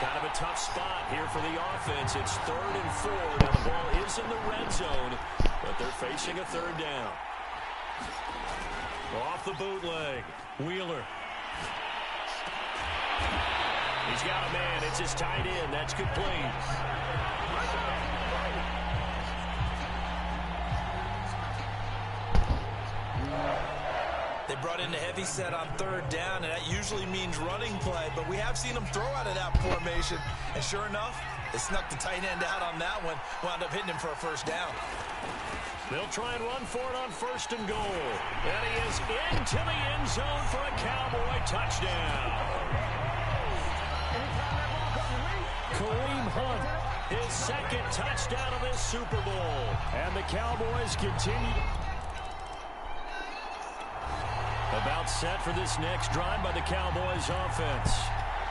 Kind of a tough spot here for the offense. It's 3rd and 4. Now the ball is in the red zone, but they're facing a third down. Off the bootleg. Wheeler. He's got a man. It's his tight end. That's complete. They brought in the heavy set on third down, and that usually means running play, but we have seen them throw out of that formation, and sure enough, they snuck the tight end out on that one, wound up hitting him for a first down. They'll try and run for it on 1st and goal. And he is into the end zone for a Cowboy touchdown. Kareem Hunt, his 2nd touchdown of this Super Bowl. And the Cowboys continue. About set for this next drive by the Cowboys offense.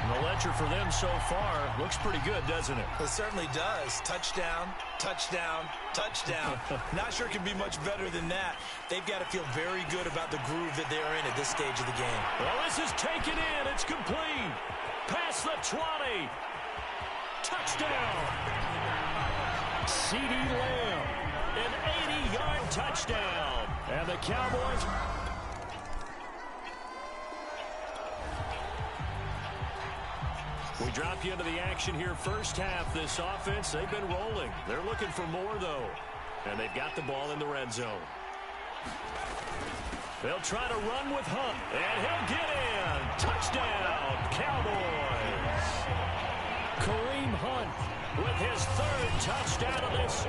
And the ledger for them so far looks pretty good, doesn't it? It certainly does. Touchdown, touchdown, touchdown. Not sure it can be much better than that. They've got to feel very good about the groove that they're in at this stage of the game. Well, this is taken in. It's complete. Past the 20. Touchdown. CeeDee Lamb. An 80-yard touchdown. And the Cowboys... We drop you into the action here first half. This offense, they've been rolling. They're looking for more, though. And they've got the ball in the red zone. They'll try to run with Hunt. And he'll get in. Touchdown, Cowboys. Kareem Hunt with his third touchdown of this.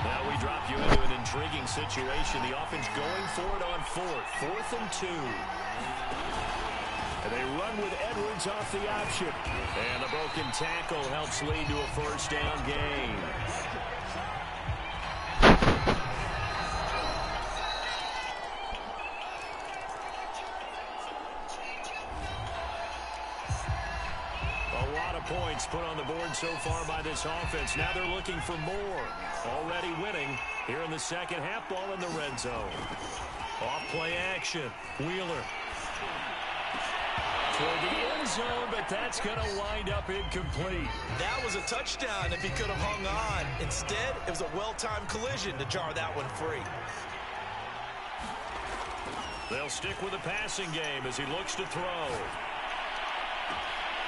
Now we drop you into an intriguing situation. The offense going for it on fourth and 2. And they run with Edwards off the option. And the broken tackle helps lead to a first down gain. A lot of points put on the board so far by this offense. Now they're looking for more. Already winning here in the second half. Ball in the red zone. Off play action. Wheeler. Toward the end zone, but that's going to wind up incomplete. That was a touchdown if he could have hung on. Instead, it was a well-timed collision to jar that one free. They'll stick with the passing game as he looks to throw.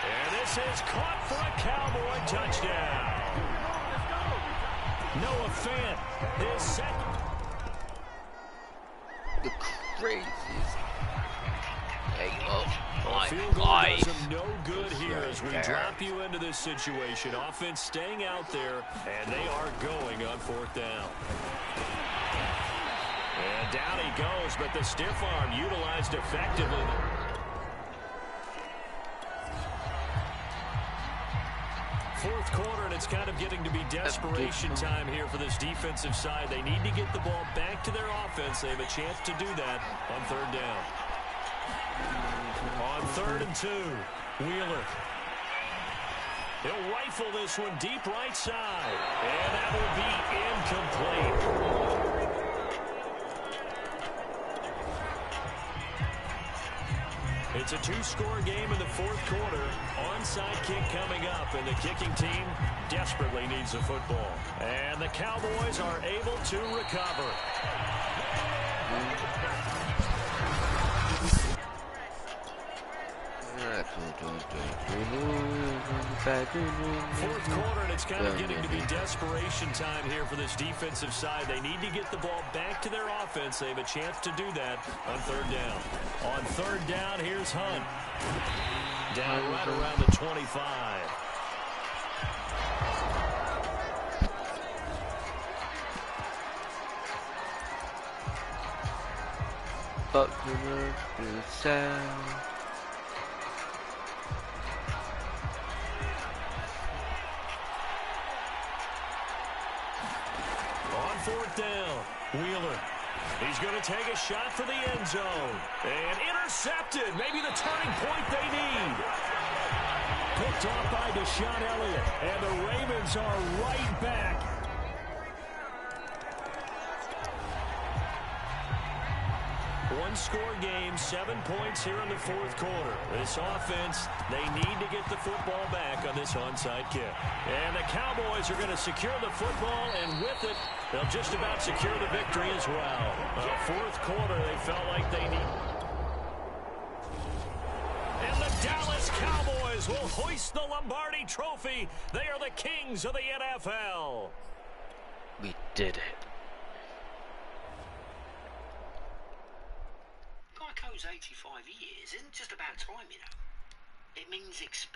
And this is caught for a Cowboy touchdown. Noah Fant, his second. The craziest. A field goal does him no good here as we drop you into this situation. Offense staying out there, and they are going on fourth down. And down he goes, but the stiff arm utilized effectively. Fourth quarter, and it's kind of getting to be desperation time here for this defensive side. They need to get the ball back to their offense. They have a chance to do that on third down. On 3rd and 2, Wheeler. He'll rifle this one deep right side. And that will be incomplete. It's a 2-score game in the fourth quarter. Onside kick coming up, and the kicking team desperately needs the football. And the Cowboys are able to recover. Fourth quarter, and it's kind of getting to be desperation time here for this defensive side. They need to get the ball back to their offense. They have a chance to do that on third down. On third down, here's Hunt. Down right around the 25. Buckner is sound. On fourth down, Wheeler. He's going to take a shot for the end zone. And intercepted. Maybe the turning point they need. Picked off by Deshaun Elliott. And the Ravens are right back. One-score game, 7 points here in the fourth quarter. This offense, they need to get the football back on this onside kick. And the Cowboys are going to secure the football, and with it, they'll just about secure the victory as well. Fourth quarter, they felt like they need. And the Dallas Cowboys will hoist the Lombardi Trophy. They are the kings of the NFL. We did it. Geico's 85 years isn't just about time, you know. It means experience.